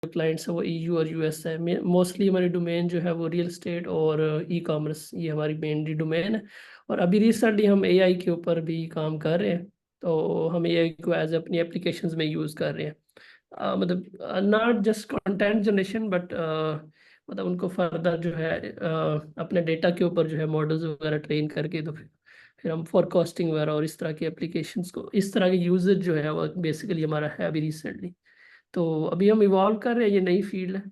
Clients है वो EU और US है। मोस्टली हमारी डोमेन जो है वो रियल एस्टेट और ई कॉमर्स, ये हमारी मेनली डोमेन है। और अभी रिसेंटली हम AI के ऊपर भी काम कर रहे हैं, तो हम AI को एज अपनी एप्लीकेशंस में यूज़ कर रहे हैं। मतलब not just content generation but मतलब उनको फर्दर जो है अपने डेटा के ऊपर जो है मॉडल्स वगैरह ट्रेन करके, तो फिर हम फोरकास्टिंग वगैरह और इस तरह की एप्लीकेशंस को, इस तरह के यूजेज जो है वो बेसिकली हमारा है अभी रिसेंटली। तो अभी हम इवॉल्व कर रहे हैं, ये नई फील्ड है।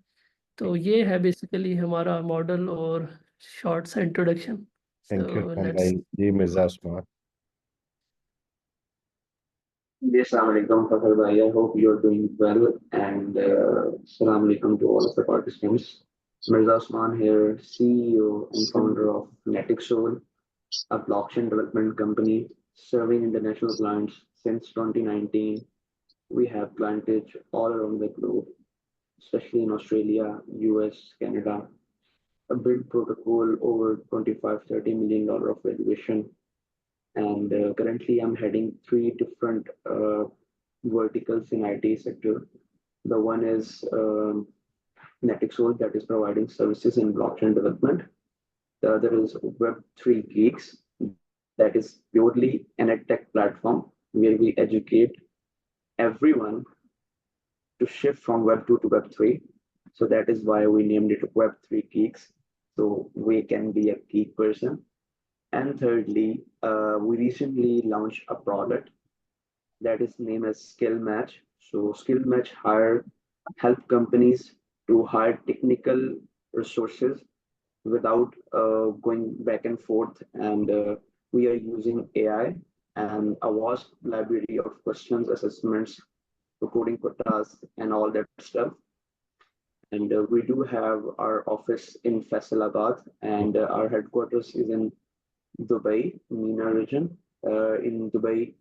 तो ये है बेसिकली हमारा मॉडल और शॉर्ट सा introduction. Thank you so Usman let's. भाई। जी Mirza Usman. Yes, Assalamualaikum, Fahar bhai. I hope you're doing well. And Assalamualaikum to all of the participants. Mirza Osman here, CEO and founder of Netixol, a blockchain development company serving international clients since 2019. We have clientage all around the globe, especially in Australia, US, Canada. A big protocol over 25-30 million dollar of valuation. And currently, I'm heading three different verticals in IT sector. The one is Netixol, that is providing services in blockchain development. The other is Web3 Geeks, that is purely an edtech platform where we educate everyone to shift from Web2 to Web3. So that is why we named it Web3 Geeks. So we can be a geek person. And thirdly, we recently launched a product that is named as Skill Match. So Skill Match help companies to hire technical resources without going back and forth. And we are using AI and a vast library of questions, assessments, coding for tasks, and all that stuff. And we do have our office in Faisalabad, and our headquarters is in Dubai, MENA region, in Dubai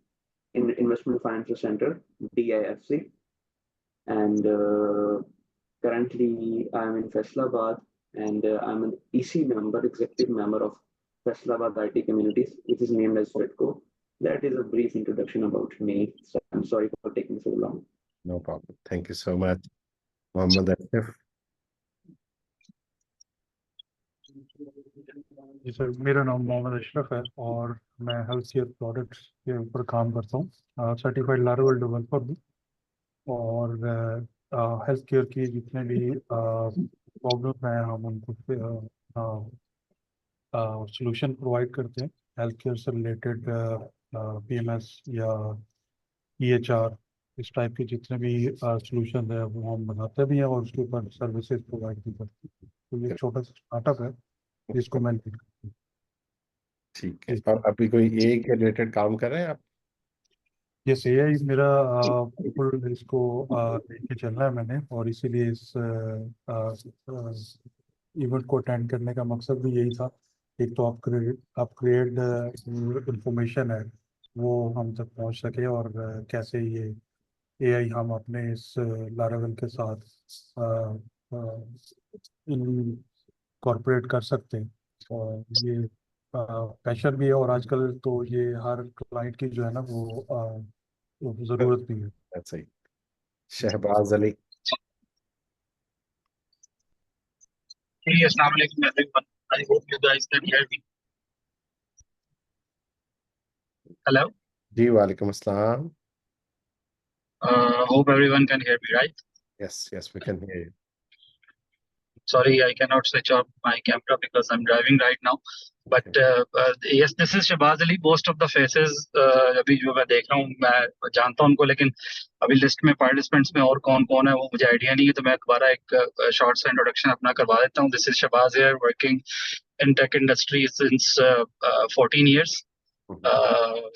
in Investment Financial Center, DIFC. And currently I'm in Faisalabad, and I'm an EC member, executive member of Faisalabad IT Communities, which is named as FEDCO. That is a brief introduction about me. So I'm sorry for taking so long. No problem, thank you so much. Mohammad Ashraf. जी sir, मेरा नाम मोहम्मद अशरफ है और मैं health care products के ऊपर काम करता हूँ। सर्टिफाइड लारावेल डेवलपर हूँ और हेल्थ केयर की जितने भी प्रॉब्लम हैं हम उनको सोल्यूशन प्रोवाइड करते हैं। हेल्थ केयर से रिलेटेड PMS या EHR, इस टाइप के जितने भी सोल्यूशन है वो हम बनाते भी हैं और उसके ऊपर सर्विसेज प्रोवाइड भी करते हैं। तो ये छोटा सा स्टार्टअप है जिसको मैं lead करता हूँ। ठीक है, और अभी कोई ए के रिलेटेड काम कर रहे हैं आप? ये AI मेरा फुल इसको लेके चलना है मैंने, और इसीलिए इस इवेंट को अटेंड करने का मकसद भी यही था। एक तो अपग्रेड इंफॉर्मेशन है वो हम तक पहुंच सके, और कैसे ये AI हम अपने इस लारावेल के साथ इनकॉर्पोरेट कर सकते हैं। और ये पैशन भी है, और आजकल तो ये हर क्लाइंट की जो है ना वो ज़रूरत भी है। That's right. Shahbaz Ali. Hey, Assalamualaikum everyone. I hope you guys can hear me. Hello. जी वालेकुम अस्सलाम। Hope everyone can hear me, right? Yes, we can hear you. Sorry, I cannot switch off my camera because I'm driving right now. But yes, this is Shahbaz Ali. Most of the faces अभी जो मैं देख रहा हूँ मैं जानता हूँ उनको, लेकिन अभी लिस्ट में पार्टिसिपेंट्स में और कौन कौन है वो मुझे आइडिया नहीं है, तो मैं दोबारा एक शॉर्ट सा इंट्रोडक्शन अपना करवा देता हूँ। This is Shahbaz here, working in tech industry since 14 years.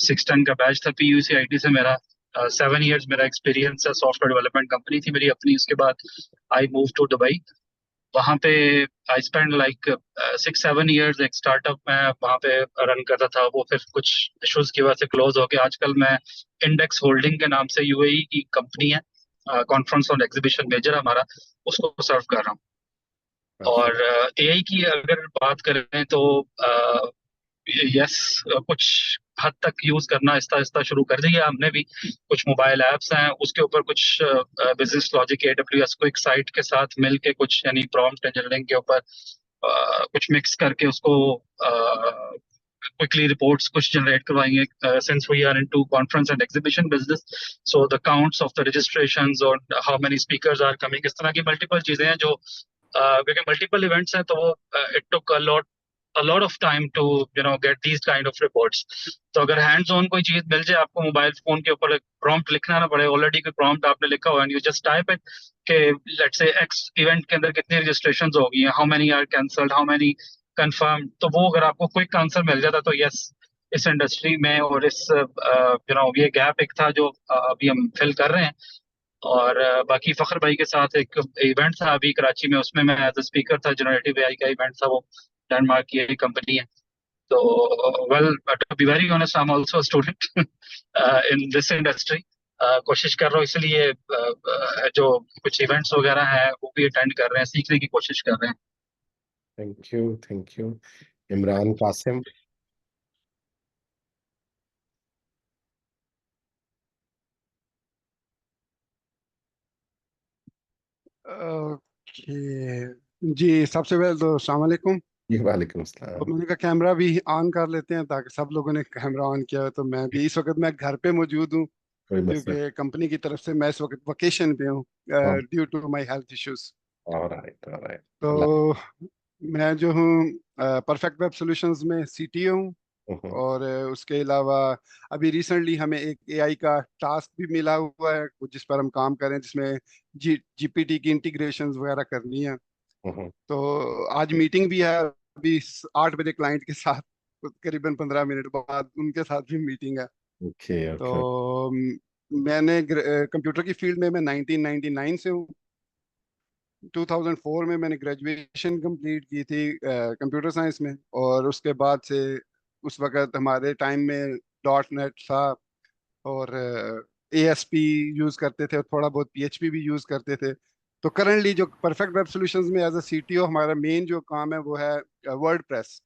6 टन का बैच था PUC IT से मेरा। 7 years मेरा एक्सपीरियंस है। सॉफ्टवेयर डेवलपमेंट कंपनी थी मेरी अपनी। उसके बाद आई मूव टू दुबई। वहाँ पे आई स्पेंड लाइक 6-7 years एक स्टार्टअप में वहाँ पे रन करता था। वो फिर कुछ इश्यूज की वजह से क्लोज हो गया। आजकल मैं इंडेक्स होल्डिंग के नाम से UAE की कंपनी है, कॉन्फ्रेंस और एग्जीबिशन मेजर हमारा, उसको सर्व कर रहा हूँ। और AI की अगर बात करें तो यस, कुछ हद तक यूज करना आहिस्ता आहिस्ता शुरू कर दिया हमने भी। कुछ मोबाइल ऐप्स हैं, उसके ऊपर कुछ बिजनेस लॉजिक AWS को एक साइट के साथ मिलके कुछ यानी प्रॉम्प्ट इंजीनियरिंग के ऊपर कुछ मिक्स करके उसको quickly reports कुछ generate करवाएंगे, since we are into conference and exhibition business, so the counts of the registrations or how many speakers are coming, इस तरह की multiple चीजें हैं जो क्योंकि multiple events हैं, तो वो it took a lot of time to get these kind of reports. तो अगर hands on कोई चीज मिल जाए आपको मोबाइल फोन के ऊपर, prompt लिखना ना पड़े, ऑलरेडी कोई prompt आपने लिखा हुआ है, you just type it कि let's say X event के अंदर कितनी registrations हो गई हैं, how many are cancelled, how many confirm, तो वो अगर आपको क्विक आंसर मिल जाता तो यस, इस इंडस्ट्री में और इस ये गैप एक था जो अभी हम फिल कर रहे हैं। और बाकी फखर भाई के साथ एक इवेंट था अभी कराची में, उसमें मैं एज अ स्पीकर था, जनरेटिव AI का इवेंट था, वो लैंडमार्क की एक कंपनी है। तो well, to be very honest, I am also a student in this industry. कोशिश कर रहा हूँ, इसलिए जो कुछ इवेंट्स वगैरह हैं वो भी अटेंड कर रहे हैं, सीखने की कोशिश कर रहे हैं। Thank you. Imran Qasim. Okay जी, सबसे पहले तो अस्सलाम वालेकुम। जी वालेकुम तो अस्सलाम। मैंने कहा कैमरा भी ऑन कर लेते हैं, ताकि सब लोगों ने कैमरा ऑन किया है। तो मैं भी इस वक्त मैं घर पे मौजूद हूँ, कोई मसला क्योंकि कंपनी की तरफ से मैं इस वक्त वकेशन पे हूँ नहीं। Due to my health issues. Alright alright. तो मैं जो हूँ परफेक्ट वेब सॉल्यूशंस में CTO हूँ। और उसके अलावा अभी रिसेंटली हमें एक AI का टास्क भी मिला हुआ है, जिस पर हम काम कर रहे हैं, जिसमें GPT की इंटीग्रेशंस वगैरह करनी है। तो आज मीटिंग भी है, अभी 8 बजे क्लाइंट के साथ, करीबन 15 मिनट बाद उनके साथ भी मीटिंग है। Okay okay. तो मैंने कंप्यूटर की फील्ड में मैं 1999 से हूँ। 2004 में मैंने ग्रेजुएशन कंप्लीट की थी कंप्यूटर साइंस में, और उसके बाद से उस वक्त हमारे टाइम में .NET था, और ASP यूज़ करते थे, और थोड़ा बहुत PHP भी यूज़ करते थे। तो करंटली जो परफेक्ट वेब सॉल्यूशंस में एज अ CTO हमारा मेन जो काम है वो है वर्डप्रेस,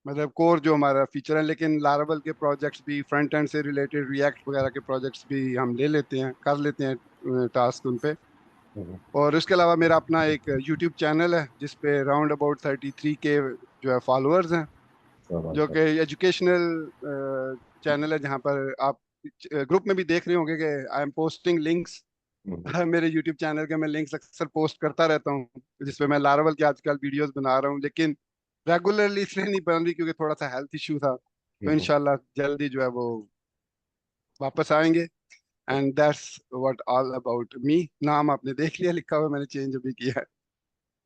मतलब कोर जो हमारा फीचर है। लेकिन लारावल के प्रोजेक्ट्स भी, फ्रंट एंड से रिलेटेड रिएक्ट वगैरह के प्रोजेक्ट्स भी हम ले लेते हैं, कर लेते हैं टास्क उन पे। और इसके अलावा मेरा अपना एक यूट्यूब चैनल है, जिस पे राउंड अबाउट 33K जो है फॉलोअर्स हैं, जो कि एजुकेशनल चैनल है, जहाँ पर आप ग्रुप में भी देख रहे होंगे कि आई एम पोस्टिंग लिंक्स। मेरे यूट्यूब चैनल के मैं लिंक्स अक्सर पोस्ट करता रहता हूँ, जिसपे मैं लारावल के आजकल वीडियोस बना रहा हूँ, लेकिन रेगुलरली इसलिए नहीं बन रही क्योंकि थोड़ा सा हेल्थ इशू था। तो इंशाल्लाह जल्दी जो है वो वापस आएंगे। And that's what all about me. नाम आपने देख लिया लिखा हुआ, मैंने चेंज अभी किया है।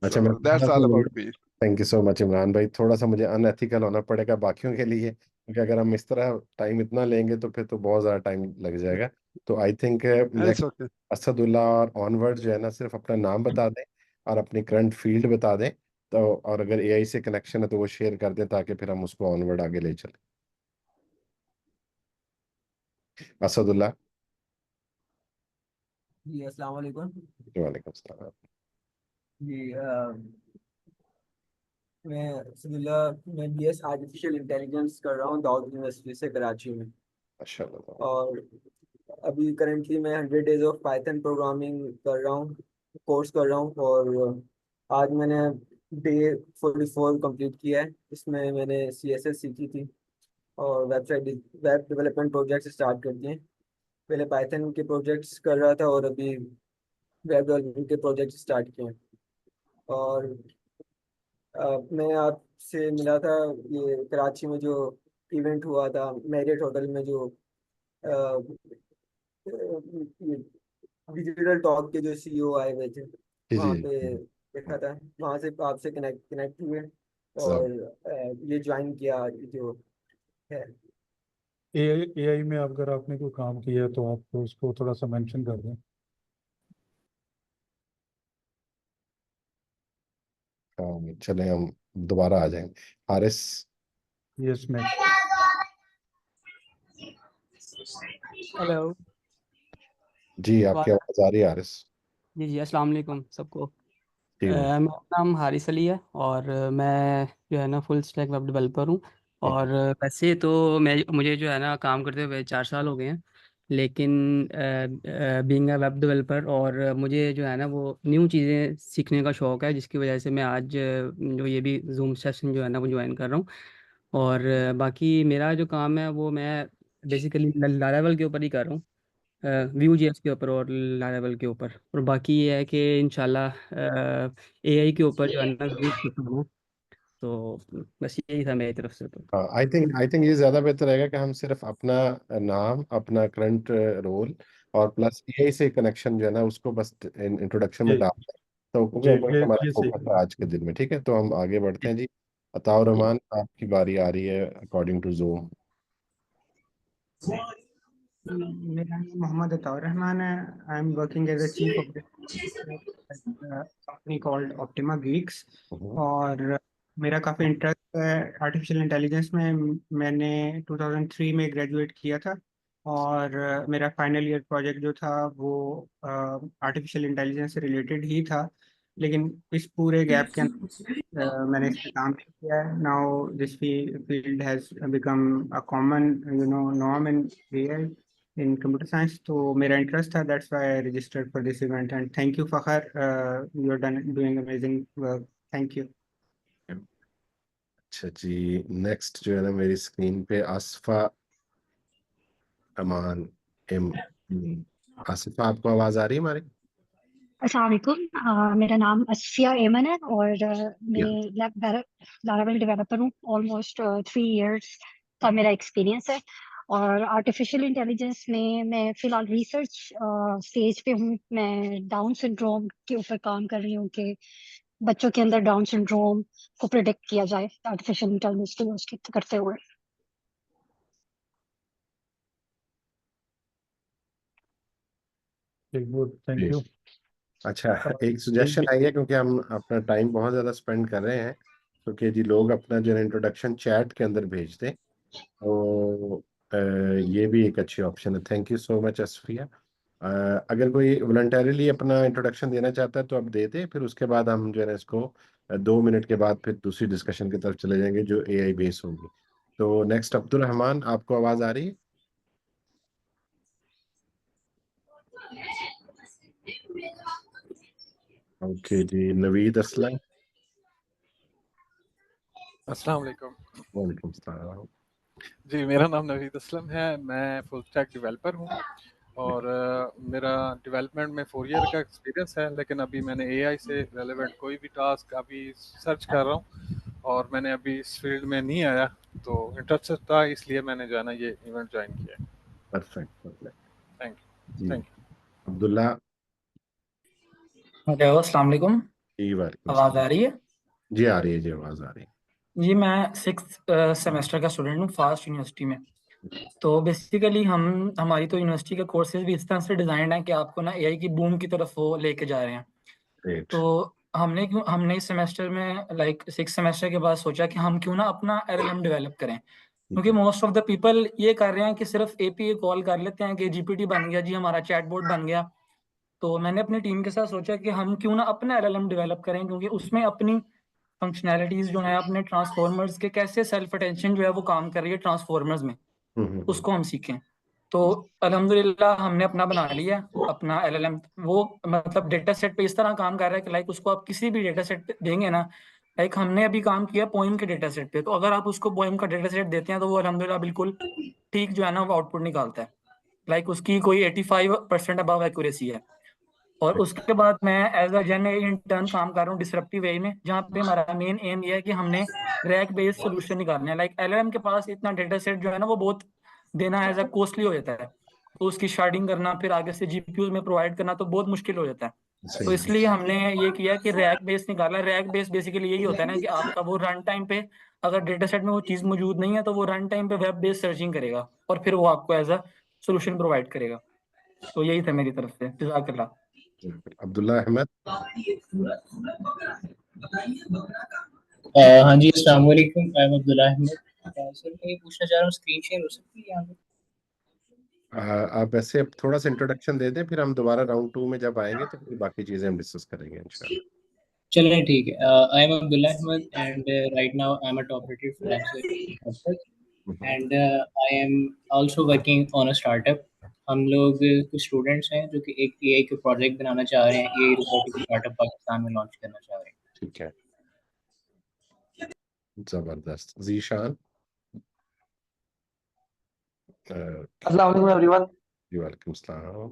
अच्छा, मैं so that's all about me. Thank you so much Imran भाई। थोड़ा सा मुझे अनएथिकल होना पड़ेगा बाकियों के लिए, क्योंकि अगर हम इस तरह टाइम इतना लेंगे तो फिर तो बहुत ज़्यादा टाइम लग जाएगा। तो I think it's next okay. Asadullah और ऑनवर्ड जो है ना, सिर्फ अपना नाम बता दें और अपनी करंट फील्ड बता दें, तो और अगर AI से कनेक्शन है तो वो शेयर कर दें, ताकि फिर हम उसको ऑनवर्ड आगे ले चलें। असदुल्ला। जी अस्सलाम वालेकुम। वालेकुम सलाम। जी मैं BS आर्टिफिशियल इंटेलिजेंस कर रहा हूँ दाऊद यूनिवर्सिटी से कराची में। माशाल्लाह। और अभी करेंटली मैं 100 डेज ऑफ पाइथन प्रोग्रामिंग कर रहा हूँ, कोर्स कर रहा हूँ। और आज मैंने डे 44 कंप्लीट किया है। इसमें मैंने CSS सीखी थी और वेब डेवलपमेंट प्रोजेक्ट्स स्टार्ट कर दिए। पहले पाइथन के प्रोजेक्ट्स कर रहा था और अभी वेब डेवलपमेंट के प्रोजेक्ट स्टार्ट किए हैं। और मैं आपसे मिला था ये कराची में जो इवेंट हुआ था, मैरियट होटल में जो डिजिटल टॉक के जो CEO आए हुए थे, जी वहाँ जी। पे देखा था। वहाँ से आपसे कनेक्ट हुए सब और ये ज्वाइन किया जो है। AI में अगर आपने कोई काम किया है तो आप उसको थोड़ा सा मेंशन कर दें। चले हम दोबारा आ जाएंगे। हारिस। यस मैं हेलो। जी, आपकी आवाज आ रही है हारिस। जी जी अस्सलाम वालेकुम सबको। जी मेरा नाम हारिस अली है और मैं जो है ना फुल स्टैक वेब डेवलपर हूँ। और वैसे तो मुझे जो है ना काम करते हुए 4 साल हो गए हैं, लेकिन बीइंग अ वेब डेवलपर और मुझे जो है ना वो न्यू चीज़ें सीखने का शौक़ है, जिसकी वजह से मैं आज जो ये भी जूम सेशन जो है ना वो ज्वाइन कर रहा हूँ। और बाकी मेरा जो काम है वो मैं बेसिकली लारावेल के ऊपर ही कर रहा हूँ, व्यू जेएस के ऊपर और लारावेल के ऊपर। और बाकी ये है कि इंशाल्लाह एआई के ऊपर जो है ना ज़रूर सीखना हूँ। तो बस यही था मेरी तरफ से तो। हाँ, आई थिंक ये ज्यादा बेहतर रहेगा कि हम सिर्फ अपना नाम, अपना करंट रोल और प्लस एआई से कनेक्शन जो है ना उसको बस इंट्रोडक्शन में ये डाल दें। तो क्योंकि जी वही हमारा ये सही फोकस है। है आज के दिन में। ठीक है, तो हम आगे बढ़ते हैं जी। अताउर रहमान, आपकी बारी आ रही है अकॉर्डिंग टू जूम। मेरा नाम मोहम्मद अताउर रहमान है। I am working as a chief of company called Optima Geeks. और मेरा काफ़ी इंटरेस्ट है आर्टिफिशियल इंटेलिजेंस में। मैंने 2003 में ग्रेजुएट किया था और मेरा फाइनल ईयर प्रोजेक्ट जो था वो आर्टिफिशियल इंटेलिजेंस से रिलेटेड ही था। लेकिन इस पूरे गैप के अंदर मैंने इस पे काम किया है। Now this field has become a common norm in AI in computer science. तो मेरा इंटरेस्ट था, that's why I registered for this event. And thank you Fakhar, you are doing amazing work. Thank you. अच्छा जी, next जो है ना मेरी screen पे आसफा अमान एम। आसिफा, आपको आवाज आ रही है हमारी? अस्सलाम वालेकुम। मेरा नाम असफिया एमन है और या मैं लारावेल डेवलपर हूँ। ऑलमोस्ट 3 इयर्स का मेरा एक्सपीरियंस है। और आर्टिफिशियल इंटेलिजेंस में मैं फ़िलहाल रिसर्च स्टेज पे हूँ। मैं डाउन सिंड्रोम के ऊपर काम कर रही हूँ कि बच्चों के अंदर डाउन सिंड्रोम को प्रिडिक्ट किया जाए आर्टिफिशियल इंटेलिजेंस के यूज़ करते हुए। गुड, थैंक जी। यू। अच्छा, एक सुजेशन आई है क्योंकि हम अपना टाइम बहुत ज़्यादा स्पेंड कर रहे हैं, तो कि जी लोग अपना जो इंट्रोडक्शन चैट के अंदर भेज दें, तो ये भी एक अच्छी ऑप्शन है। Thank you so much Asfiya. अगर कोई वॉलंटरीली अपना इंट्रोडक्शन देना चाहता है तो आप दे दें, फिर उसके बाद हम जो है ना इसको 2 मिनट के बाद फिर दूसरी डिस्कशन की तरफ चले जाएंगे जो एआई बेस होगी। तो नेक्स्ट अब्दुल रहमान, आपको आवाज़ आ रही है? ओके जी, नवीद असलम। अस्सलाम वालेकुम। वालेकुम सलाम। जी, मेरा नाम नवीद असलम है। मैं फुल स्टैक डेवलपर हूँ और मेरा डेवलपमेंट में 4 ईयर का एक्सपीरियंस है। लेकिन अभी मैंने एआई से रेलेवेंट कोई भी टास्क अभी सर्च कर रहा हूँ और मैंने अभी इस फील्ड में नहीं आया, तो इंटरेस्ट था, इसलिए मैंने जो है ना ये इवेंट ज्वाइन किया। परफेक्ट परफेक्ट थैंक जी। यू। अब्दुल्ला। हेलो, अस्सलाम वालेकुम। जी वालेकुम आवाज़ सलाम। आ रही है? जी आ रही है, जी आवाज़ आ रही जी, मैं 6th सेमेस्टर का स्टूडेंट हूँ फास्ट यूनिवर्सिटी में। तो बेसिकली हमारी तो यूनिवर्सिटी के कोर्सेज भी इस तरह से डिज़ाइन है कि आपको ना एआई की बूम की तरफ वो लेके जा रहे हैं। है। तो हमने इस सेमेस्टर में लाइक 6th सेमेस्टर के बाद सोचा कि हम क्यों ना अपना एलएलएम डेवलप करें, क्योंकि मोस्ट ऑफ द पीपल ये कर रहे हैं कि सिर्फ एपीआई कॉल कर लेते हैं कि जीपीटी बन गया जी, हमारा चैटबॉट बन गया। तो मैंने अपनी टीम के साथ सोचा कि हम क्यों ना अपना एलएलएम डेवलप करें, क्योंकि उसमें अपनी फंक्शनैलिटीज जो है, अपने ट्रांसफॉर्मर्स के कैसे सेल्फ अटेंशन जो है वो काम कर रही है ट्रांसफॉर्मर्स में, उसको हम सीखें। तो अल्हम्दुलिल्लाह हमने अपना बना लिया अपना एलएलएम। वो मतलब डेटा सेट पे इस तरह काम कर रहा है कि लाइक उसको आप किसी भी डेटा सेट देंगे ना, लाइक हमने अभी काम किया पोइम के डेटा सेट पे, तो अगर आप उसको पोइम का डेटा सेट देते हैं तो वो अल्हम्दुलिल्लाह बिल्कुल ठीक जो है ना वो आउटपुट निकालता है। लाइक उसकी कोई 85% अबव एक्यूरेसी है। और उसके बाद मैं एज अ जन इंटर्न काम कर रहा हूँ डिसरप्टिव वे में, जहाँ पे हमारा मेन एम ये है कि हमने रैक बेस्ड सोल्यूशन निकालना है। लाइक एलएलएम के पास इतना डेटा सेट जो है ना वो बहुत देना एज अ कॉस्टली हो जाता है, तो उसकी शार्डिंग करना फिर आगे से जीपीयू में प्रोवाइड करना तो बहुत मुश्किल हो जाता है। तो इसलिए हमने ये किया कि रैक बेस निकाला। रैक बेस बेसिकली यही होता है ना कि आपका वो रन टाइम पे अगर डेटा सेट में वो चीज़ मौजूद नहीं है तो वो रन टाइम पे वेब बेस्ड सर्चिंग करेगा और फिर वो आपको एज अ सोल्यूशन प्रोवाइड करेगा। तो यही था मेरी तरफ से। जज़ाकल्लाह। अब्दुल्ला अहमद। हाँ जी, अस्सलाम वालेकुम। मैं अब्दुल्ला अहमद। सर मैं ये पूछना चाह रहा हूँ, स्क्रीन शेयर हो सकती है यहाँ पे? आप वैसे अब थोड़ा सा इंट्रोडक्शन दे दें, फिर हम दोबारा राउंड 2 में जब आएंगे तो फिर बाकी चीजें हम डिस्कस करेंगे इंशाल्लाह। चलें ठीक है. I am Abdullah Ahmed and right now I am a top rated freelancer in Upwork and I am also working on a startup. हम लोग कुछ स्टूडेंट्स हैं जो कि एक एआई के प्रोजेक्ट बनाना चाह रहे हैं, एआई रोबोटिक स्टार्टअप पाकिस्तान में लॉन्च करना चाह रहे हैं. ठीक है, जबरदस्त. जीशान, अस्सलाम वालेकुम एवरीवन. वालेकुम सलाम.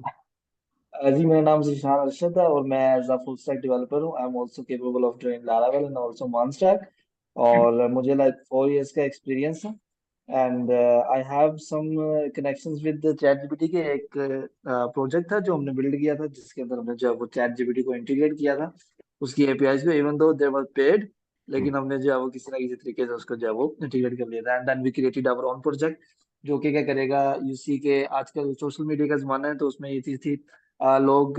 जी मेरा नाम ज़ीशान अरशद है और मैं as a full stack developer हूँ. I am also capable of doing Laravel and also MERN stack और मुझे लाइक 4 इयर्स का एक्सपीरियंस है and I have some connections with chat GPT के एक प्रोजेक्ट था जो हमने बिल्ड किया था जिसके अंदर हमने जो है वो चैट जीपीटी को इंटीग्रेट किया था उसकी एपीआईज को इवन दो दे वर पेड लेकिन हमने जो है वो किसी ना किसी तरीके से उसको जो है वो इंटीग्रेट कर लिया था and then we created our own project जो कि क्या करेगा यूसी के आजकल सोशल मीडिया का जमाना है तो उसमें ये चीज थी लोग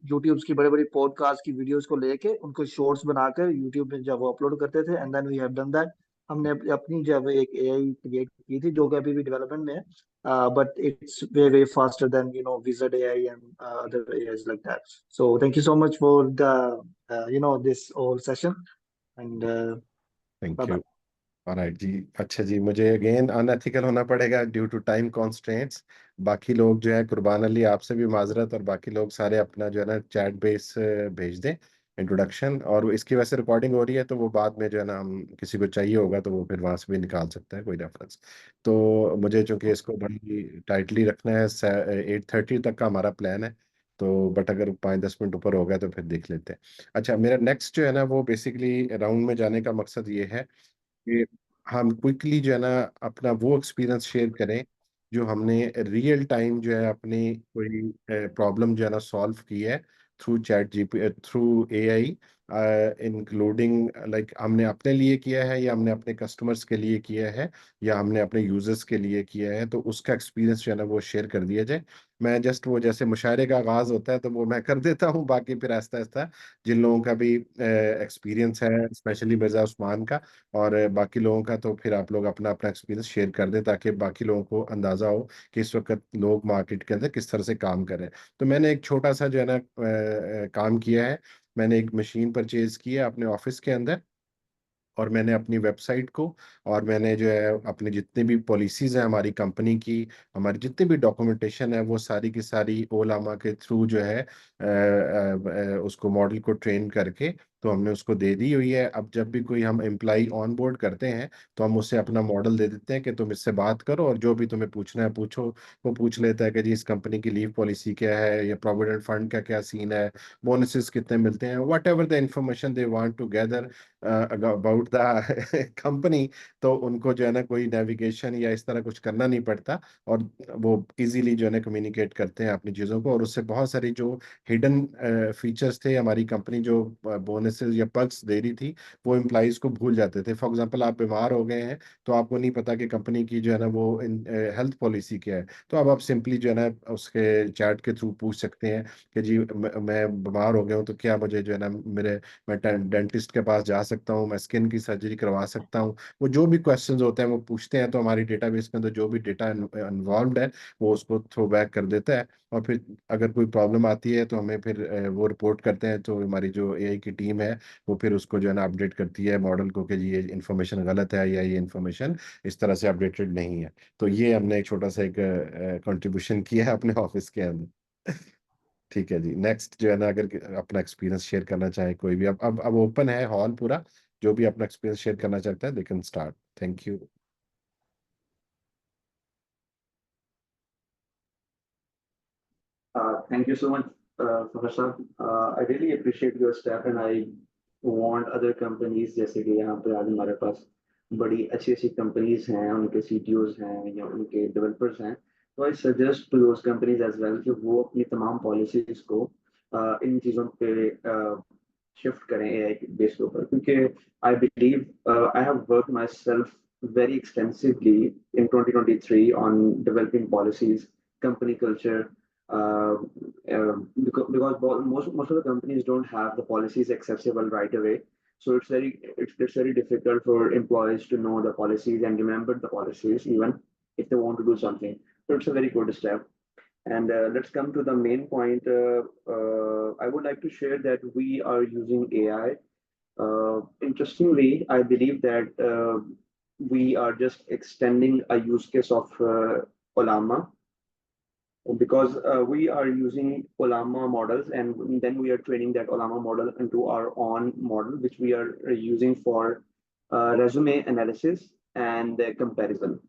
यूट्यूब की बड़े बड़ी पॉडकास्ट की वीडियोस को लेके उनको शॉर्ट्स बनाकर यूट्यूब में जब वो अपलोड करते थे and then we have done that. हमने अपनी जब एक एआई क्रिएट की थी जो कि अभी भी डेवलपमेंट में है but it's way way faster than you know wizard AI and other AIs like that. So thank you so much for the you know this whole session and thank bye you. Bye. Alright जी. अच्छा जी, मुझे again unethical होना पड़ेगा due to time constraints. बाकी लोग जो है, कुर्बान अली आपसे भी माजरत, और बाकी लोग सारे अपना जो है ना चैट बेस भेज दें इंट्रोडक्शन, और इसकी वजह से रिकॉर्डिंग हो रही है तो वो बाद में जो है ना, हम किसी को चाहिए होगा तो वो फिर वहां से भी निकाल सकता है कोई रेफरेंस. तो मुझे चूंकि इसको बड़ी टाइटली रखना है, 8:30 तक का हमारा प्लान है, तो बट अगर 5-10 मिनट ऊपर हो गया तो फिर देख लेते हैं. अच्छा, मेरा नेक्स्ट जो है ना वो बेसिकली राउंड में जाने का मकसद ये है कि हम क्विकली जो है ना अपना वो एक्सपीरियंस शेयर करें जो हमने रियल टाइम जो है अपनी कोई प्रॉब्लम जो है ना सॉल्व की है through chat GP, through AI, including like हमने अपने लिए किया है या हमने अपने कस्टमर्स के लिए किया है या हमने अपने यूजर्स के लिए किया है, तो उसका एक्सपीरियंस जो है ना वो शेयर कर दिया जाए. मैं जस्ट वो जैसे मुशायरे का आगाज होता है तो वो मैं कर देता हूँ, बाकी फिर आहिस्ता आहिस्ता जिन लोगों का भी एक्सपीरियंस है, स्पेशली मिर्जा उस्मान का और बाकी लोगों का, तो फिर आप लोग अपना अपना एक्सपीरियंस शेयर कर दें ताकि बाकी लोगों को अंदाज़ा हो कि इस वक्त लोग मार्केट के अंदर किस तरह से काम कर रहे हैं. तो मैंने एक छोटा सा जो है ना काम किया है. मैंने एक मशीन परचेज की है अपने ऑफिस के अंदर, और मैंने अपनी वेबसाइट को और मैंने जो है अपने जितने भी पॉलिसीज़ हैं हमारी कंपनी की, हमारी जितने भी डॉक्यूमेंटेशन है, वो सारी की सारी ओलामा के थ्रू जो है उसको मॉडल को ट्रेन करके तो हमने उसको दे दी हुई है. अब जब भी कोई हम एम्प्लॉय ऑन बोर्ड करते हैं तो हम उससे अपना मॉडल दे देते हैं कि तुम इससे बात करो और जो भी तुम्हें पूछना है पूछो. वो पूछ लेता है कि जी इस कंपनी की लीव पॉलिसी क्या है, या प्रोविडेंट फंड का क्या सीन है, बोनसेस कितने मिलते हैं, whatever the information they want to gather about the company. तो उनको जो है ना कोई नेविगेशन या इस तरह कुछ करना नहीं पड़ता, और वो इजीली जो है ना कम्युनिकेट करते हैं अपनी चीज़ों को. और उससे बहुत सारी जो हिडन फीचर्स थे हमारी कंपनी जो बोनसेस या पर्क्स दे रही थी, वो एम्प्लॉइज को भूल जाते थे. फॉर एग्जांपल, आप बीमार हो गए हैं तो आपको नहीं पता कि कंपनी की जो है ना वो हेल्थ पॉलिसी क्या है, तो अब आप सिंपली जो है ना उसके चैट के थ्रू पूछ सकते हैं कि जी मैं बीमार हो गया हूँ तो क्या मुझे जो है ना मैं डेंटिस्ट के पास जा सकता हूँ, मैं स्किन की सर्जरी करवा सकता हूँ. वो जो भी क्वेश्चंस होते हैं वो पूछते हैं, तो हमारी डेटाबेस के अंदर जो भी डेटा इन्वॉल्व है वो उसको थ्रो बैक कर देता है. और फिर अगर कोई प्रॉब्लम आती है तो हमें फिर वो रिपोर्ट करते हैं, तो हमारी जो एआई की टीम है वो फिर उसको जो है ना अपडेट करती है मॉडल को कि जी ये इन्फॉर्मेशन गलत है या ये इन्फॉर्मेशन इस तरह से अपडेटेड नहीं है. तो ये हमने एक छोटा सा एक कंट्रीब्यूशन किया है अपने ऑफिस के अंदर. ठीक है जी. नेक्स्ट जो है ना, अगर अपना एक्सपीरियंस शेयर करना चाहे कोई भी, अब ओपन है हॉल पूरा, जो भी अपना एक्सपीरियंस शेयर करना चाहता है they can start. Thank you. Thank you so much, Professor. I really appreciate your step and I want other companies जैसे कि यहाँ पे आज हमारे पास बड़ी अच्छी अच्छी कंपनीज हैं, उनके CTOs हैं या उनके डेवलपर्स हैं, तो I suggest to those companies as well कि वो अपनी तमाम पॉलिसीज को इन चीज़ों पे शिफ्ट करें AI बेस के ऊपर, क्योंकि I believe I have work my self very extensively in 2023 on developing policies, company culture, uh, because most of the companies don't have the policies accessible right away. So it's very difficult for employees to know the policies and remember the policies even if they want to do something. So it's a very good step. And let's come to the main point. I would like to share that we are using AI Interestingly, I believe that we are just extending a use case of Ollama, because we are using Ollama models, and then we are training that Ollama model into our own model, which we are using for resume analysis and comparison.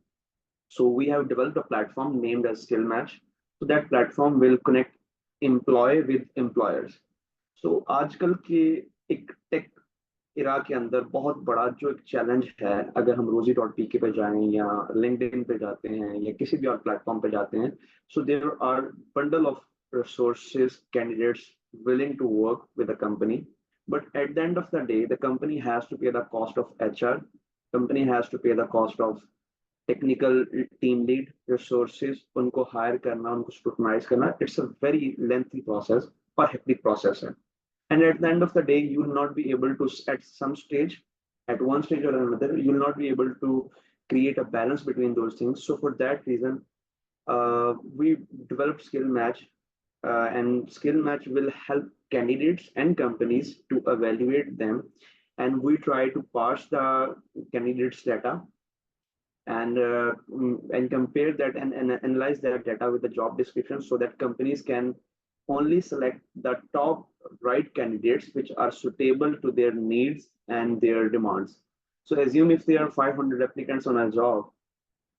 So we have developed a platform named as Skill Match. So that platform will connect employee with employers. So आजकल के एक take इरा के अंदर बहुत बड़ा जो एक challenge है, अगर हम rozi.pk पे जाएं या लिंक्डइन पे जाते हैं या किसी भी और प्लेटफॉर्म पे जाते हैं, so there are bundle of resources, candidates willing to work with a company, but at the end of the day the company has to pay the cost of HR, company has to pay the cost of technical team lead resources, उनको hire करना, उनको scrutinize करना. It's a very lengthy process और hectic process है. And at the end of the day, you will not be able to, at some stage, at one stage or another, you will not be able to create a balance between those things. So for that reason, we developed Skill Match, and Skill Match will help candidates and companies to evaluate them. And we try to parse the candidates' data and compare that and analyze that data with the job description, so that companies can only select the top right candidates which are suitable to their needs and their demands. So assume if there are 500 applicants on a job,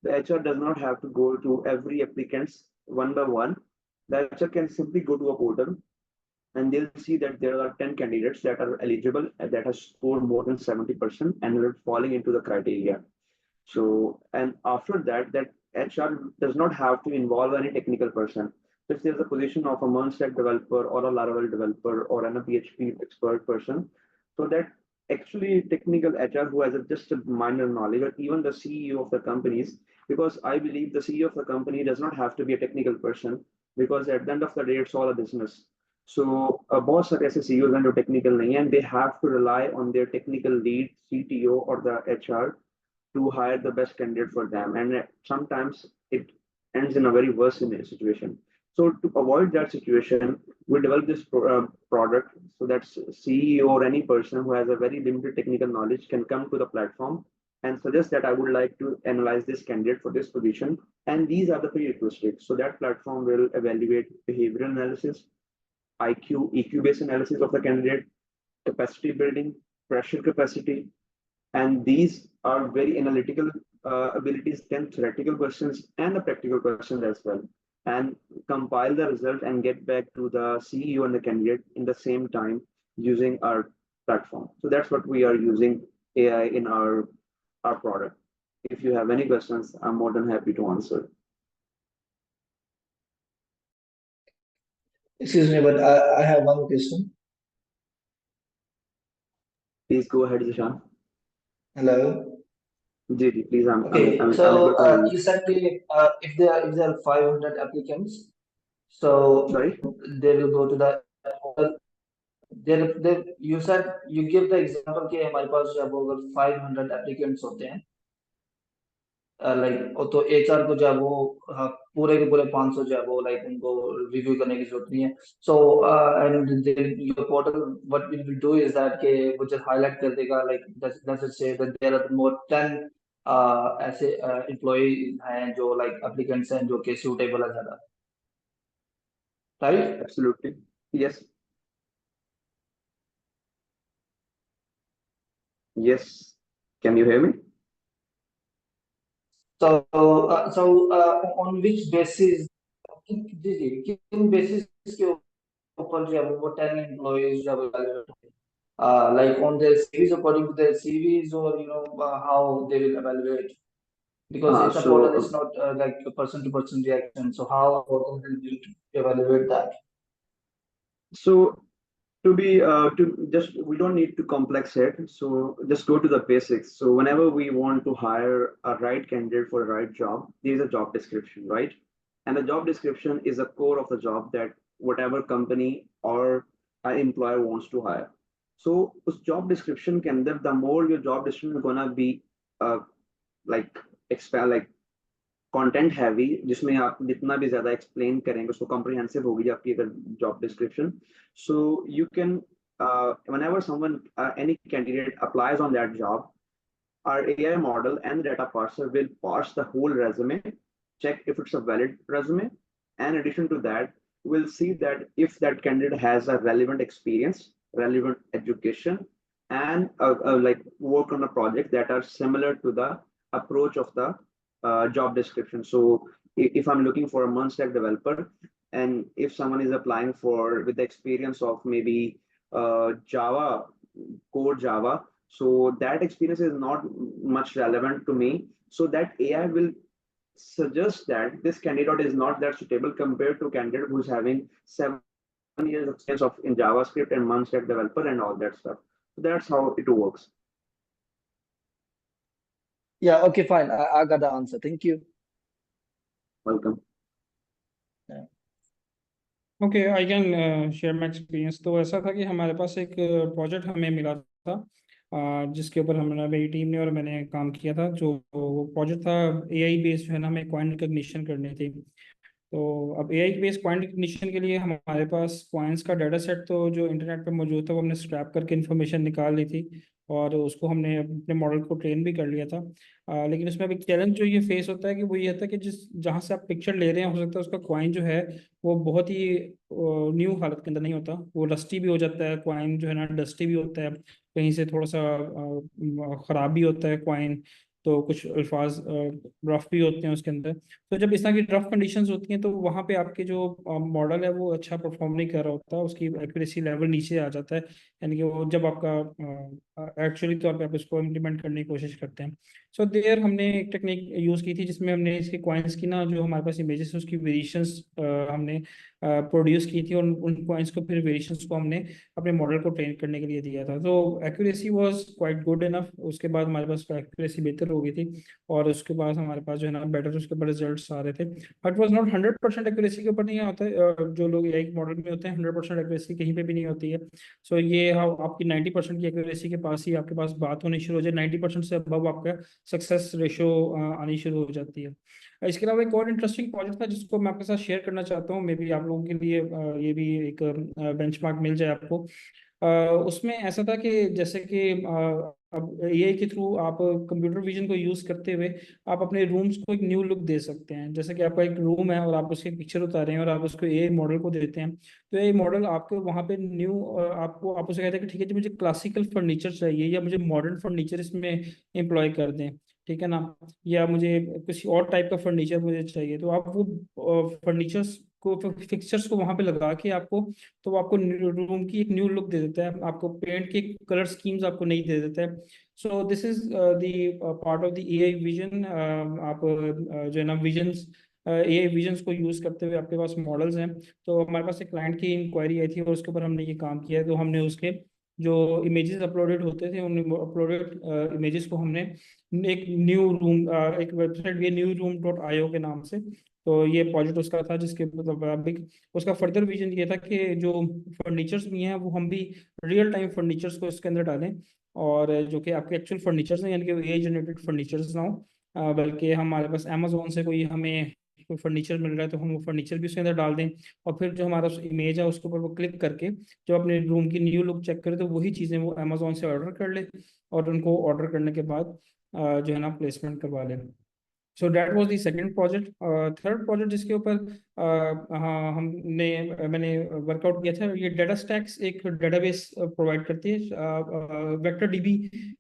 the HR does not have to go to every applicant one by one. The HR can simply go to a portal and they'll see that there are 10 candidates that are eligible and that has scored more than 70% and are falling into the criteria. So, and after that, that HR does not have to involve any technical person. So if there's a position of a MERN-stack developer or a Laravel developer or a PHP expert person, so that actually technical HR who has just a minor knowledge, or even the CEO of the companies, because I believe the CEO of the company does not have to be a technical person, because at the end of the day, it's all a business. So बहुत सारे ऐसे CEOs हैं जो technical नहीं हैं, and they have to rely on their technical lead, CTO or the HR to hire the best candidate for them, and sometimes it ends in a very worse situation. So to avoid that situation, we developed this product so that CEO or any person who has a very limited technical knowledge can come to the platform and suggest that I would like to analyze this candidate for this position, and these are the prerequisites. So that platform will evaluate behavioral analysis, IQ, EQ based analysis of the candidate, capacity building, pressure capacity, and these are very analytical abilities, then theoretical questions and the practical questions as well, and compile the result and get back to the CEO and the candidate in the same time using our platform. So that's what we are using AI in our product. If you have any questions, I'm more than happy to answer. Excuse me, but I have one question. Please go ahead, Zishan. Hello. JD, please. Okay, so you said if there are 500 applicants, so sorry, they will go to the there you said you give the example कि हमारे पास जब अगर 500 applicants होते हैं, like तो HR को जब वो पूरे के पूरे 500 जो है वो लाइक उनको रिव्यू करने की जरूरत नहीं है. So and your portal what we will do is that के वो जस्ट हाईलाइट कर देगा like let's say that there are more 10 ऐसे एम्प्लॉय हैं जो लाइक एप्लीकेंट्स हैं जो कि सूटेबल है ज्यादा, right? Absolutely, yes. Yes, can you hear me? So on which basis, किन basis के ऊपर जो है वो 10 employees जो like on their CVs, according to their CVs, or how they will evaluate, because it's a portal, it's not like a person to person reaction. So how important will be to evaluate that? So we don't need to complex it. So just go to the basics. So whenever we want to hire a right candidate for a right job, there's a job description, right? And the job description is a core of the job that whatever company or an employer wants to hire. So उस job description के अंदर, the more your job description is gonna be like content heavy, जिसमें आप जितना भी ज्यादा explain करेंगे उसको comprehensive होगी आपकी अगर job description. So you can whenever someone, any candidate applies on that job, our AI model and data parser will parse the whole resume, check if it's a valid resume. And in addition to that, we'll see that if that candidate has a relevant experience, relevant education, and like work on a project that are similar to the approach of the job description. So if I'm looking for a Munstack developer, and if someone is applying for with the experience of maybe Java, core Java, so that experience is not much relevant to me. So that AI will suggest that this candidate is not that suitable compared to candidate who's having 7 years of experience of in JavaScript and Munstack developer and all that stuff. So that's how it works. Yeah, okay, fine. I got the answer. Thank you. Welcome. Okay I can share my experience. तो ऐसा था कि हमारे पास एक project हमें मिला था जिसके ऊपर हमने, मेरी टीम ने और मैंने काम किया था। जो वो प्रोजेक्ट था एआई बेस्ड, जो है ना, हमें कॉइन रिकग्निशन करनी थी। तो अब एआई बेस्ड कॉइन रिकग्निशन के लिए हमारे पास कॉइन्स का डाटा सेट तो जो इंटरनेट पे मौजूद था वो हमने स्क्रैप करके इन्फॉर्मेशन निकाल ली थी और उसको हमने अपने मॉडल को ट्रेन भी कर लिया था। लेकिन उसमें अभी चैलेंज जो ये फेस होता है कि वो ये होता है कि जिस जहाँ से आप पिक्चर ले रहे हैं, हो सकता है उसका कॉइन जो है वो बहुत ही न्यू हालत के अंदर नहीं होता, वो रस्टी भी हो जाता है कॉइन, जो है ना, डस्टी भी होता है, कहीं से थोड़ा सा ख़राब भी होता है कॉइन। तो कुछ अल्फाज रफ भी होते हैं उसके अंदर। तो जब इस तरह की रफ कंडीशंस होती हैं तो वहाँ पे आपके जो मॉडल है वो अच्छा परफॉर्म नहीं कर रहा होता, उसकी एक्यूरेसी लेवल नीचे आ जाता है। यानी कि वो जब आपका एक्चुअली तौर पे आप इसको इम्प्लीमेंट करने की कोशिश करते हैं। सो देयर हमने एक टेक्निक यूज़ की थी जिसमें हमने इसके कॉइन्स की ना, जो हमारे पास इमेजेस है उसकी वेरिएशंस हमने प्रोड्यूस की थी और उन कॉइन्स को फिर वेरिएशंस को हमने अपने मॉडल को ट्रेन करने के लिए दिया था। तो accuracy was quite good enough. उसके बाद हमारे पास एक्यूरेसी बेहतर हो गई थी और उसके बाद हमारे पास जो है ना बेटर उसके ऊपर रिजल्ट्स आ रहे थे। बट वाज नॉट 100% एक्यूरेसी के ऊपर नहीं आता है। जो लोग एआई मॉडल में होते हैं 100% एक्यूरेसी कहीं पे भी नहीं होती है। सो ये आपकी 90% की एक्यूरेसी के पास ही आपके पास बात होनी शुरू हो जाए, 90% से अबव आपका सक्सेस रेशो आनी शुरू हो जाती है। इसके अलावा एक और इंटरेस्टिंग प्रोजेक्ट था जिसको मैं आपके साथ शेयर करना चाहता हूँ। मे बी आप लोगों के लिए ये भी एक बेंचमार्क मिल जाए आपको। उसमें ऐसा था कि जैसे कि अब एआई के थ्रू आप कंप्यूटर विजन को यूज़ करते हुए आप अपने रूम्स को एक न्यू लुक दे सकते हैं। जैसे कि आपका एक रूम है और आप उसकी पिक्चर उतारे हैं और आप उसको एआई मॉडल को देते हैं, तो एआई मॉडल आपको वहाँ पे न्यू आपको आप उसे कहते हैं कि ठीक है जी मुझे क्लासिकल फर्नीचर चाहिए या मुझे मॉडर्न फर्नीचर इसमें एम्प्लॉय कर दें, ठीक है ना, या मुझे किसी और टाइप का फर्नीचर मुझे चाहिए। तो आप वो फर्नीचर्स को, फिक्सचर्स को वहां पे लगा के आपको, तो वो आपको रूम की एक न्यू लुक दे देता है, आपको पेंट के कलर स्कीम्स आपको नहीं दे देता है। So this is the part of the AI vision. आप जो है ना विजन्स, एआई विजन्स को यूज करते हुए आपके पास मॉडल्स हैं। तो हमारे पास एक क्लाइंट की इंक्वायरी आई थी और उसके ऊपर हमने ये काम किया है। तो हमने उसके जो इमेजेस अपलोडेड होते थे उन अपलोडेड इमेजेस को हमने एक न्यू रूम, एक वेबसाइट ये newroom.io के नाम से, तो ये प्रोजेक्ट उसका था जिसके मतलब उसका फर्दर विजन ये था कि जो फर्नीचर्स भी हैं वो हम भी रियल टाइम फर्नीचर्स को इसके अंदर डालें और जो कि आपके एक्चुअल फर्नीचर्स हैं, यानी कि एआई जनरेटेड फर्नीचर्स ना हो, बल्कि हमारे पास अमेजोन से कोई हमें कोई फर्नीचर मिल रहा है तो हम वो फर्नीचर भी उसके अंदर डाल दें और फिर जो हमारा इमेज है उसके ऊपर वो क्लिक करके जो अपने रूम की न्यू लुक चेक करे तो वही चीज़ें वो अमेजोन से ऑर्डर कर ले और उनको ऑर्डर करने के बाद जो है ना प्लेसमेंट करवा लें। So that was the second project. Third project जिसके ऊपर हाँ मैंने वर्कआउट किया था, ये डाटा स्टैक्स एक डेटाबेस प्रोवाइड करती है। वेक्टर डीबी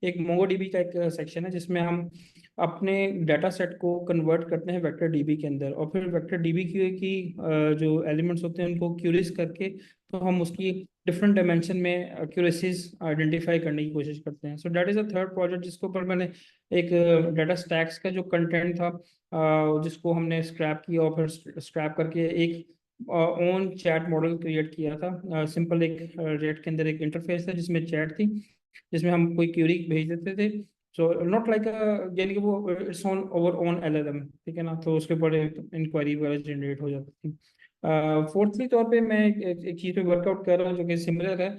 एक मोंगोडीबी का एक सेक्शन है जिसमें हम अपने डाटा सेट को कन्वर्ट करते हैं वेक्टर डीबी के अंदर और फिर वेक्टर डीबी की जो एलिमेंट्स होते हैं उनको क्यूरीज करके तो हम उसकी डिफरेंट डायमेंशन में एक्यूरेसीज आइडेंटिफाई करने की कोशिश करते हैं। So that is a third project जिसके ऊपर मैंने एक डाटा स्टैक्स का जो कंटेंट था जिसको हमने स्क्रैप किया और फिर स्क्रैप करके एक ओन चैट मॉडल क्रिएट किया था। सिंपल एक रेट के अंदर एक इंटरफेस था जिसमें चैट थी जिसमें हम कोई क्यूरी भेज देते थे। सो नॉट लाइक यानी कि वो it's on over on LLM, ठीक है ना, तो उसके ऊपर इंक्वायरी वगैरह जनरेट हो जाती थी। फोर्थली तौर पे मैं एक चीज़ पे वर्कआउट कर रहा हूँ जो कि सिमिलर है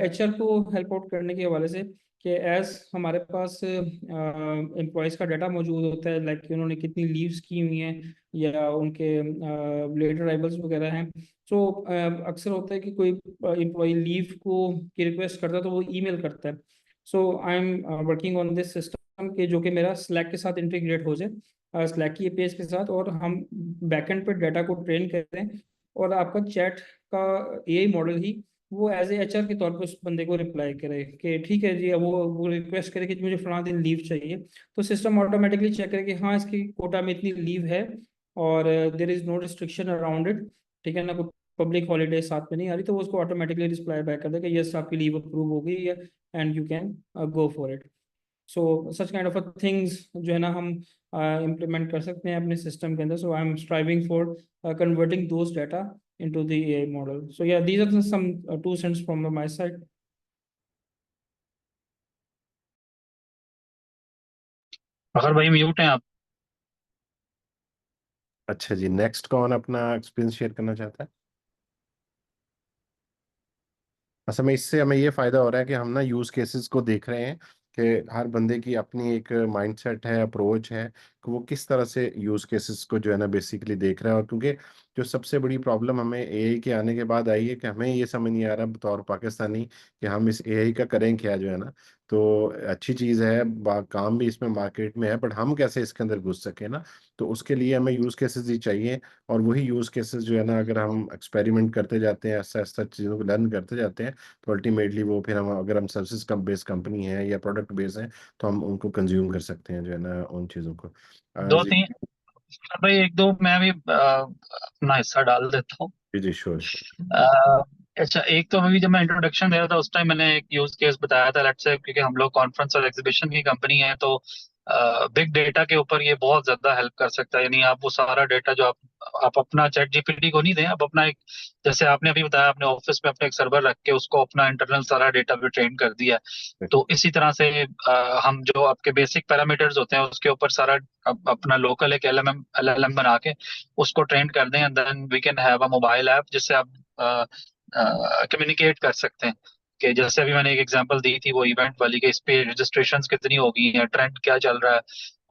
एचआर को हेल्प आउट करने के हवाले से। कि एज हमारे पास एम्प्लॉयज़ का डाटा मौजूद होता है, लाइक उन्होंने कितनी लीव्स की हुई हैं या उनके लेट अराइवल्स वगैरह हैं। सो अक्सर होता है कि कोई एम्प्लॉय लीव की रिक्वेस्ट करता है तो वो ईमेल करता है। So I am working on this system के जो कि मेरा स्लैक के साथ इंटीग्रेट हो जाए, स्लैक की एपीआई के साथ, और हम बैकएंड पे डाटा को ट्रेन करें और आपका चैट का एआई मॉडल ही वो एज ए एचआर के तौर पर उस बंदे को रिप्लाई करे कि ठीक है जी, अब वो रिक्वेस्ट करे कि मुझे फलाना दिन लीव चाहिए, तो सिस्टम ऑटोमेटिकली चेक करे कि हाँ इसकी कोटा में इतनी लीव है और there is no restriction around it, ठीक है ना, कोई पब्लिक हॉलीडे साथ में नहीं आ रही, तो वो उसको ऑटोमेटिकली रिप्लाई बैक कर दे कि यस आपकी लीव अप्रूव हो गई है and you can go for it. So such kind of things जो है ना हम इम्प्लीमेंट कर सकते हैं अपने सिस्टम के अंदर। So I am striving for converting those data into the AI model. So yeah, these are some 2 cents from my side. फखर भाई म्यूट हैं आप। अच्छा जी, नेक्स्ट कौन अपना एक्सपीरियंस शेयर करना चाहता है? असल में इससे हमें ये फायदा हो रहा है कि हम ना यूज केसेस को देख रहे हैं कि हर बंदे की अपनी एक माइंडसेट है, अप्रोच है कि वो किस तरह से यूज केसेस को जो है ना बेसिकली देख रहा है। और क्योंकि जो सबसे बड़ी प्रॉब्लम हमें एआई के आने के बाद आई है कि हमें ये समझ नहीं आ रहा बतौर पाकिस्तानी कि हम इस एआई का करें क्या, जो है ना। तो अच्छी चीज़ है, काम भी इसमें मार्केट में है, बट हम कैसे इसके अंदर घुस सके ना, तो उसके लिए हमें यूज केसेस ही चाहिए। और वही यूज केसेस जो है ना, अगर हम एक्सपेरिमेंट करते जाते हैं, ऐसा ऐसा चीज़ों को लर्न करते जाते हैं, तो अल्टीमेटली वो फिर हम, अगर हम सर्विसेज कम बेस्ड कंपनी है या प्रोडक्ट बेस्ड है, तो हम उनको कंज्यूम कर सकते हैं जो है ना उन चीज़ों को। दो तीन भाई, एक दो मैं भी अपना हिस्सा डाल देता हूँ। जी श्योर श्योर। अच्छा, एक तो अभी जब मैं इंट्रोडक्शन दे रहा था उस टाइम मैंने एक यूज केस बताया था, लेट्स से क्योंकि हम लोग कॉन्फ्रेंस और एग्जीबिशन की कंपनी है, तो बिग डेटा के ऊपर ये बहुत ज्यादा हेल्प कर सकता है। यानी आप वो सारा डेटा जो आप अपना चैट जीपीटी को नहीं दें, आप अपना एक, जैसे आपने अभी बताया अपने ऑफिस में अपने एक सर्वर रख के उसको अपना इंटरनल सारा डेटा भी ट्रेन कर दिया है, तो इसी तरह से हम जो आपके बेसिक पैरामीटर्स होते हैं उसके ऊपर सारा अपना लोकल एक एलएलएम बना के उसको ट्रेन कर दें, and then we can have a mobile app जिससे आप कम्युनिकेट कर सकते हैं। कि जैसे अभी मैंने एक एग्जांपल दी थी वो इवेंट वाली, कि इस पे रजिस्ट्रेशंस कितनी हो गई हैं, ट्रेंड क्या चल रहा है,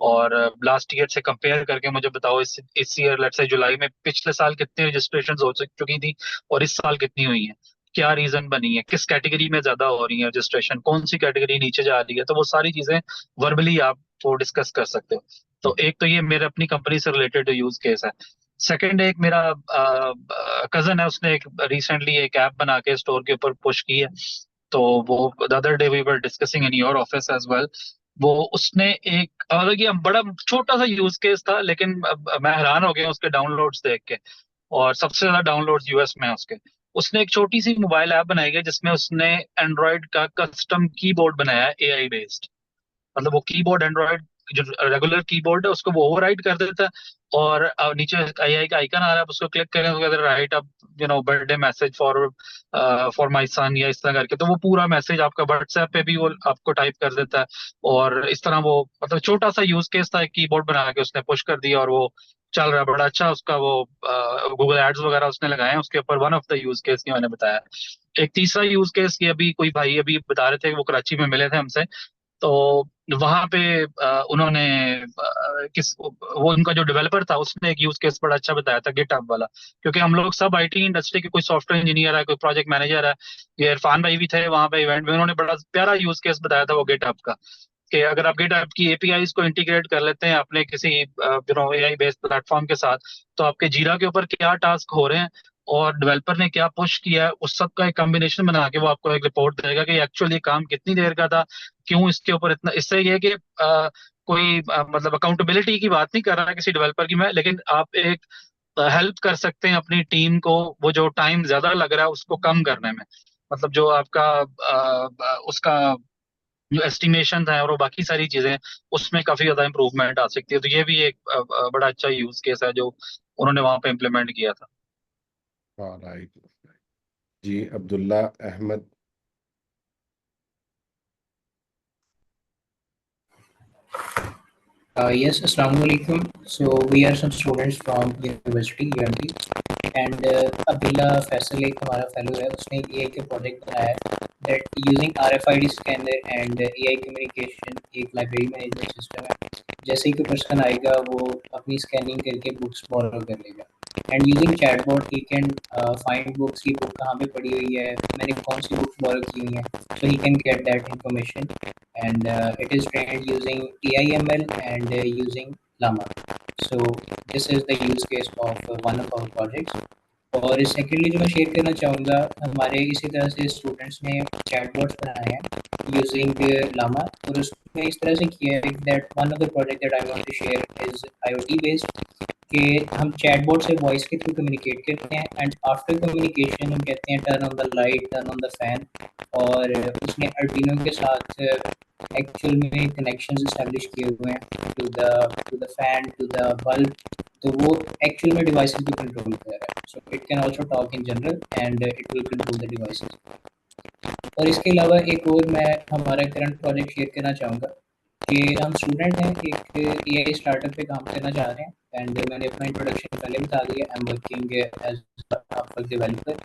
और लास्ट ईयर से कंपेयर करके मुझे बताओ इस ईयर लेट्स से जुलाई में पिछले साल कितनी रजिस्ट्रेशंस हो चुकी थी और इस साल कितनी हुई हैं, क्या रीजन बनी है, किस कैटेगरी में ज्यादा हो रही है रजिस्ट्रेशन, कौन सी कैटेगरी नीचे जा रही है, तो वो सारी चीजें वर्बली आप वो डिस्कस कर सकते हो। तो एक तो ये मेरे अपनी कंपनी से रिलेटेड यूज केस है। सेकंड, एक मेरा कजन है, उसने एक रिसेंटली एक ऐप बना के स्टोर के ऊपर पुश की है, तो वो the other day we were discussing in your office as well. वो उसने एक ये बड़ा छोटा सा यूज केस था, लेकिन मैं हैरान हो गया उसके डाउनलोड्स देख के, और सबसे ज्यादा डाउनलोड्स यूएस में है उसके। उसने एक छोटी सी मोबाइल ऐप बनाई है जिसमें उसने एंड्रॉइड का कस्टम कीबोर्ड बनाया है एआई बेस्ड। मतलब वो कीबोर्ड एंड्रॉइड जो रेगुलर कीबोर्ड है उसको वो ओवरराइड कर देता है, और नीचे आई का आइकन आ रहा है, आप उसको क्लिक करें तो right up birthday message for my son या इस तरह करके, तो वो पूरा मैसेज आपका व्हाट्सएप पे भी वो आपको टाइप कर देता है। और इस तरह वो मतलब छोटा सा यूज केस था, एक कीबोर्ड बना के उसने पुश कर दिया और वो चल रहा है बड़ा अच्छा। उसका वो गूगल एड्स वगैरह उसने लगाए हैं उसके ऊपर। One of the use case की मैंने बताया। एक तीसरा यूज केस की अभी कोई भाई अभी बता रहे थे, वो कराची में मिले थे हमसे, तो वहां पे उन्होंने वो उनका जो डेवलपर था उसने एक यूज केस बड़ा अच्छा बताया था, गिटहब वाला। क्योंकि हम लोग सब आईटी इंडस्ट्री के, कोई सॉफ्टवेयर इंजीनियर है, कोई प्रोजेक्ट मैनेजर है, ये इरफान भाई भी थे वहां पे इवेंट में, उन्होंने बड़ा प्यारा यूज केस बताया था वो गिटहब का, कि अगर आप गिटहब की एपीआईज को इंटीग्रेट कर लेते हैं अपने किसी एआई बेस्ड प्लेटफॉर्म के साथ, तो आपके जीरा के ऊपर क्या टास्क हो रहे हैं और डेवलपर ने क्या पुश किया है, उस सब का एक कॉम्बिनेशन बना के वो आपको एक रिपोर्ट देगा कि एक्चुअली काम कितनी देर का था, क्यों इसके ऊपर इतना। इससे ये है कि कोई मतलब अकाउंटेबिलिटी की बात नहीं कर रहा है किसी डेवलपर की मैं, लेकिन आप एक हेल्प कर सकते हैं अपनी टीम को, वो जो टाइम ज्यादा लग रहा है उसको कम करने में। मतलब जो आपका उसका जो एस्टिमेशन है और वो बाकी सारी चीजें, उसमें काफी ज्यादा इंप्रूवमेंट आ सकती है। तो ये भी एक बड़ा अच्छा यूज केस है जो उन्होंने वहां पे इम्प्लीमेंट किया था। राइट जी, Abdullah Ahmed. Yes, Assalamu alaikum. So we are some students from University UMT and Abdullah Faisal एक हमारा फेलो है, उसने एक AI के प्रोजेक्ट बनाया है that using RFID scanner and AI communication एक लाइब्रेरी मैनेजमेंट सिस्टम है, जैसे ही कोई पर्सन आएगा वो अपनी स्कैनिंग करके बुक्स बोरो कर लेगा, and using chatbot he can find books की बुक कहाँ पे पड़ी हुई है, मैंने कौन सी बुक्स बोरो की हुई हैं, so he can get that information, and it is trained using AIML and using Llama. So this is the use case of one of our projects. और सेकेंडली जो मैं शेयर करना चाहूँगा, हमारे इसी तरह से स्टूडेंट्स ने चैटबॉट्स बनाए हैं यूजिंग लामा, और उसमें इस तरह से किया है that one of the project that I want to share is IoT based, कि हम चैटबॉट से वॉइस के थ्रू कम्युनिकेट करते हैं, एंड आफ्टर कम्युनिकेशन हम कहते हैं turn on the light, turn on the fan, और उसने अर्डिनो के साथ एक्चुअल में कनेक्शंस इस्टेब्लिश किए हुए हैं to the fan, to the bulb, तो वो एक्चुअल में डिवाइसेस को कंट्रोल कर रहा है, so it can also talk in general and it will control the devices. और इसके अलावा एक और मैं हमारा करंट प्रोजेक्ट शेयर करना चाहूँगा कि हम स्टूडेंट हैं, एक AI स्टार्टअप पे काम करना चाह रहे हैं, एंड मैंने अपना इंट्रोडक्शन पहले बता दिया, I am working as full developer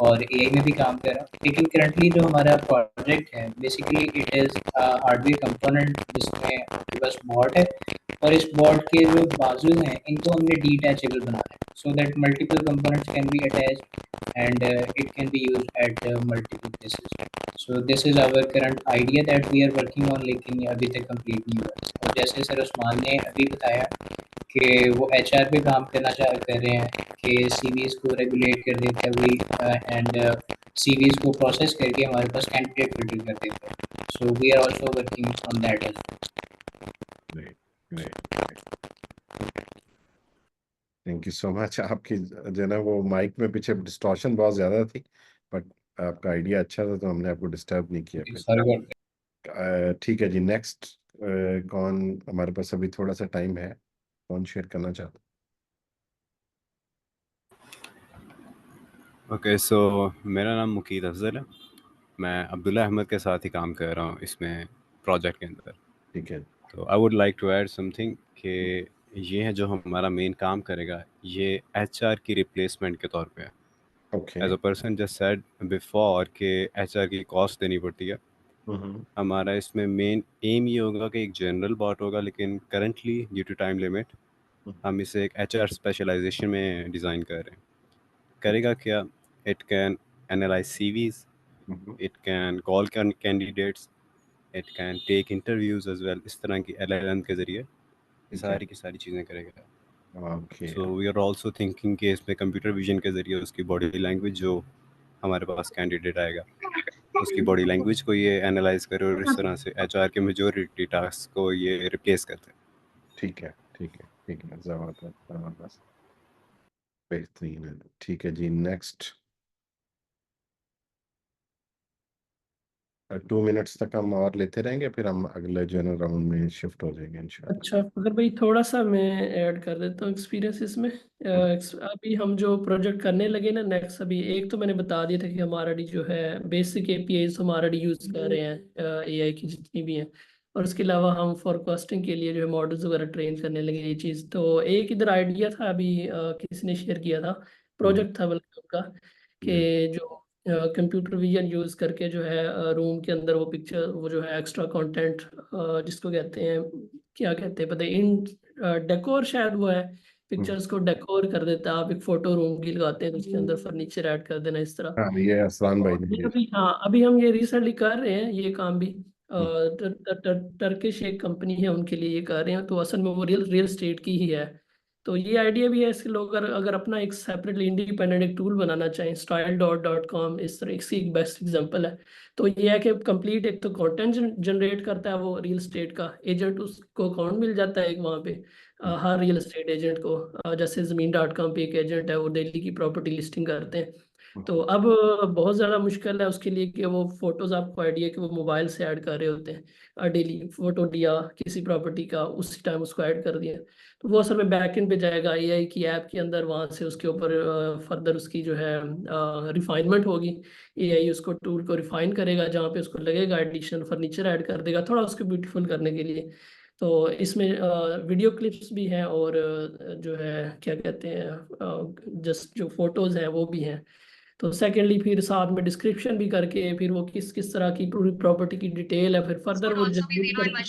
और AI में भी काम कर रहा हूँ, लेकिन करंटली जो हमारा प्रोजेक्ट है basically it is hardware component जिसमें आपके पास बॉट है, और इस बॉट के जो बाजू हैं इनको हमने डिटैचेबल बनाना है, so that multiple components can be attached and it can be used at multiple places. So this is our current idea that we are working on, लेकिन ये अभी तक कंप्लीट नहीं हुआ। और जैसे सर उस्मान ने अभी बताया कि वो HR पे काम करना कर रहे हैं कि CVs को रेगुलेट कर देते हैं एंड CVs को प्रोसेस करके हमारे पास कैंडिडेट फिल्टर कर देते हैं, so we are also working on that as Great, great. Thank you so much. आपकी जो ना वो माइक में पीछे डिस्टॉर्शन बहुत ज़्यादा थी, बट आपका आइडिया अच्छा था तो हमने आपको डिस्टर्ब नहीं किया फिर। ठीक है जी, नेक्स्ट कौन हमारे पास अभी थोड़ा सा टाइम है, कौन शेयर करना चाहता? ओके, सो मेरा नाम मुकीद अफजल है, मैं अब्दुल्ला अहमद के साथ ही काम कर रहा हूँ इसमें प्रोजेक्ट के अंदर। ठीक है, तो I would like to add something कि ये है जो हमारा मेन काम करेगा, ये HR की रिप्लेसमेंट के तौर पे है। Okay, as a person just said before कि HR की कॉस्ट देनी पड़ती है, हमारा इसमें मेन एम ये होगा कि एक जनरल बॉट होगा, लेकिन currently due to time limit हम इसे एक HR स्पेशलाइजेशन में डिज़ाइन कर रहे हैं। करेगा क्या? It can analyse CVs, it can call candidates, it can take interviews as well, इस तरह की LLM के ज़रिए ये सारी की सारी चीज़ें करेगा। Okay, so we are also thinking कि इसमें कंप्यूटर विजन के ज़रिए उसकी बॉडी लैंग्वेज, जो हमारे पास कैंडिडेट आएगा उसकी बॉडी लैंग्वेज को ये एनालाइज करे और इस तरह से HR के मेजॉरिटी टास्क को ये रिप्लेस करते हैं। ठीक है, ठीक है, ठीक है, ज़बरदस्त, ज़बरदस्त, बेहतरीन है। ठीक है जी, नेक्स्ट 2 मिनट्स तक हम और लेते रहेंगे, फिर हम अगले जो है ना राउंड में शिफ्ट हो जाएंगे इंशाल्लाह। अच्छा अगर भाई थोड़ा सा मैं ऐड कर देता हूँ एक्सपीरियंस इसमें। अभी हम जो प्रोजेक्ट करने लगे ना नेक्स्ट, अभी एक तो मैंने बता दिया था कि हम ऑलरेडी जो है बेसिक APIs हम ऑलरेडी यूज़ कर रहे हैं AI की जितनी भी हैं, और उसके अलावा हम फॉरकास्टिंग के लिए जो है मॉडल्स वगैरह ट्रेन करने लगे ये चीज़। तो एक इधर आइडिया था अभी किसी ने शेयर किया था, प्रोजेक्ट था बल्कि उनका, कि जो कंप्यूटर विजन यूज़ करके जो है रूम के अंदर वो पिक्चर, वो जो है एक्स्ट्रा कंटेंट जिसको कहते हैं, क्या कहते हैं पता है, इन डेकोर शायद वो है, पिक्चर्स को डेकोर कर देता है। आप एक फोटो रूम की लगाते हैं तो उसके अंदर फर्नीचर ऐड कर देना इस तरह। हाँ, ये आसलान भाई ने ये भेजा। अभी हाँ अभी हम ये रिसेंटली कर रहे हैं ये काम भी, टर्किश एक कंपनी है उनके लिए ये कर रहे हैं, तो असल में वो रियल स्टेट की ही है। तो ये आइडिया भी है इसके लोग अगर अगर अपना एक सेपरेटली इंडिपेंडेंट एक टूल बनाना चाहें, style.com इस तरह इसकी एक बेस्ट एग्जांपल है। तो ये है कि कंप्लीट एक तो कंटेंट जनरेट करता है वो रियल स्टेट का एजेंट, उसको अकाउंट मिल जाता है एक वहाँ पे हर रियल एस्टेट एजेंट को, जैसे ज़मीन.com पे एक एजेंट है वो दिल्ली की प्रॉपर्टी लिस्टिंग करते हैं। तो अब बहुत ज़्यादा मुश्किल है उसके लिए कि वो फोटोज़, आपको आइडिया कि वो मोबाइल से ऐड कर रहे होते हैं, डेली फोटो लिया किसी प्रॉपर्टी का उसी टाइम उसको ऐड कर दिया, तो वो असल में बैकएंड पे जाएगा AI की ऐप के अंदर, वहाँ से उसके ऊपर फर्दर उसकी जो है रिफाइनमेंट होगी। AI उसको टूल को रिफाइन करेगा, जहाँ पे उसको लगेगा एडिशन फर्नीचर ऐड कर देगा थोड़ा उसको ब्यूटीफुल करने के लिए। तो इसमें वीडियो क्लिप्स भी हैं और जो है क्या कहते हैं जस्ट जो फोटोज़ हैं वो भी हैं। तो सेकेंडली फिर साथ में डिस्क्रिप्शन भी करके फिर वो किस किस तरह की पूरी प्रॉपर्टी की डिटेल है, फिर फर्दर वो जनरेट करके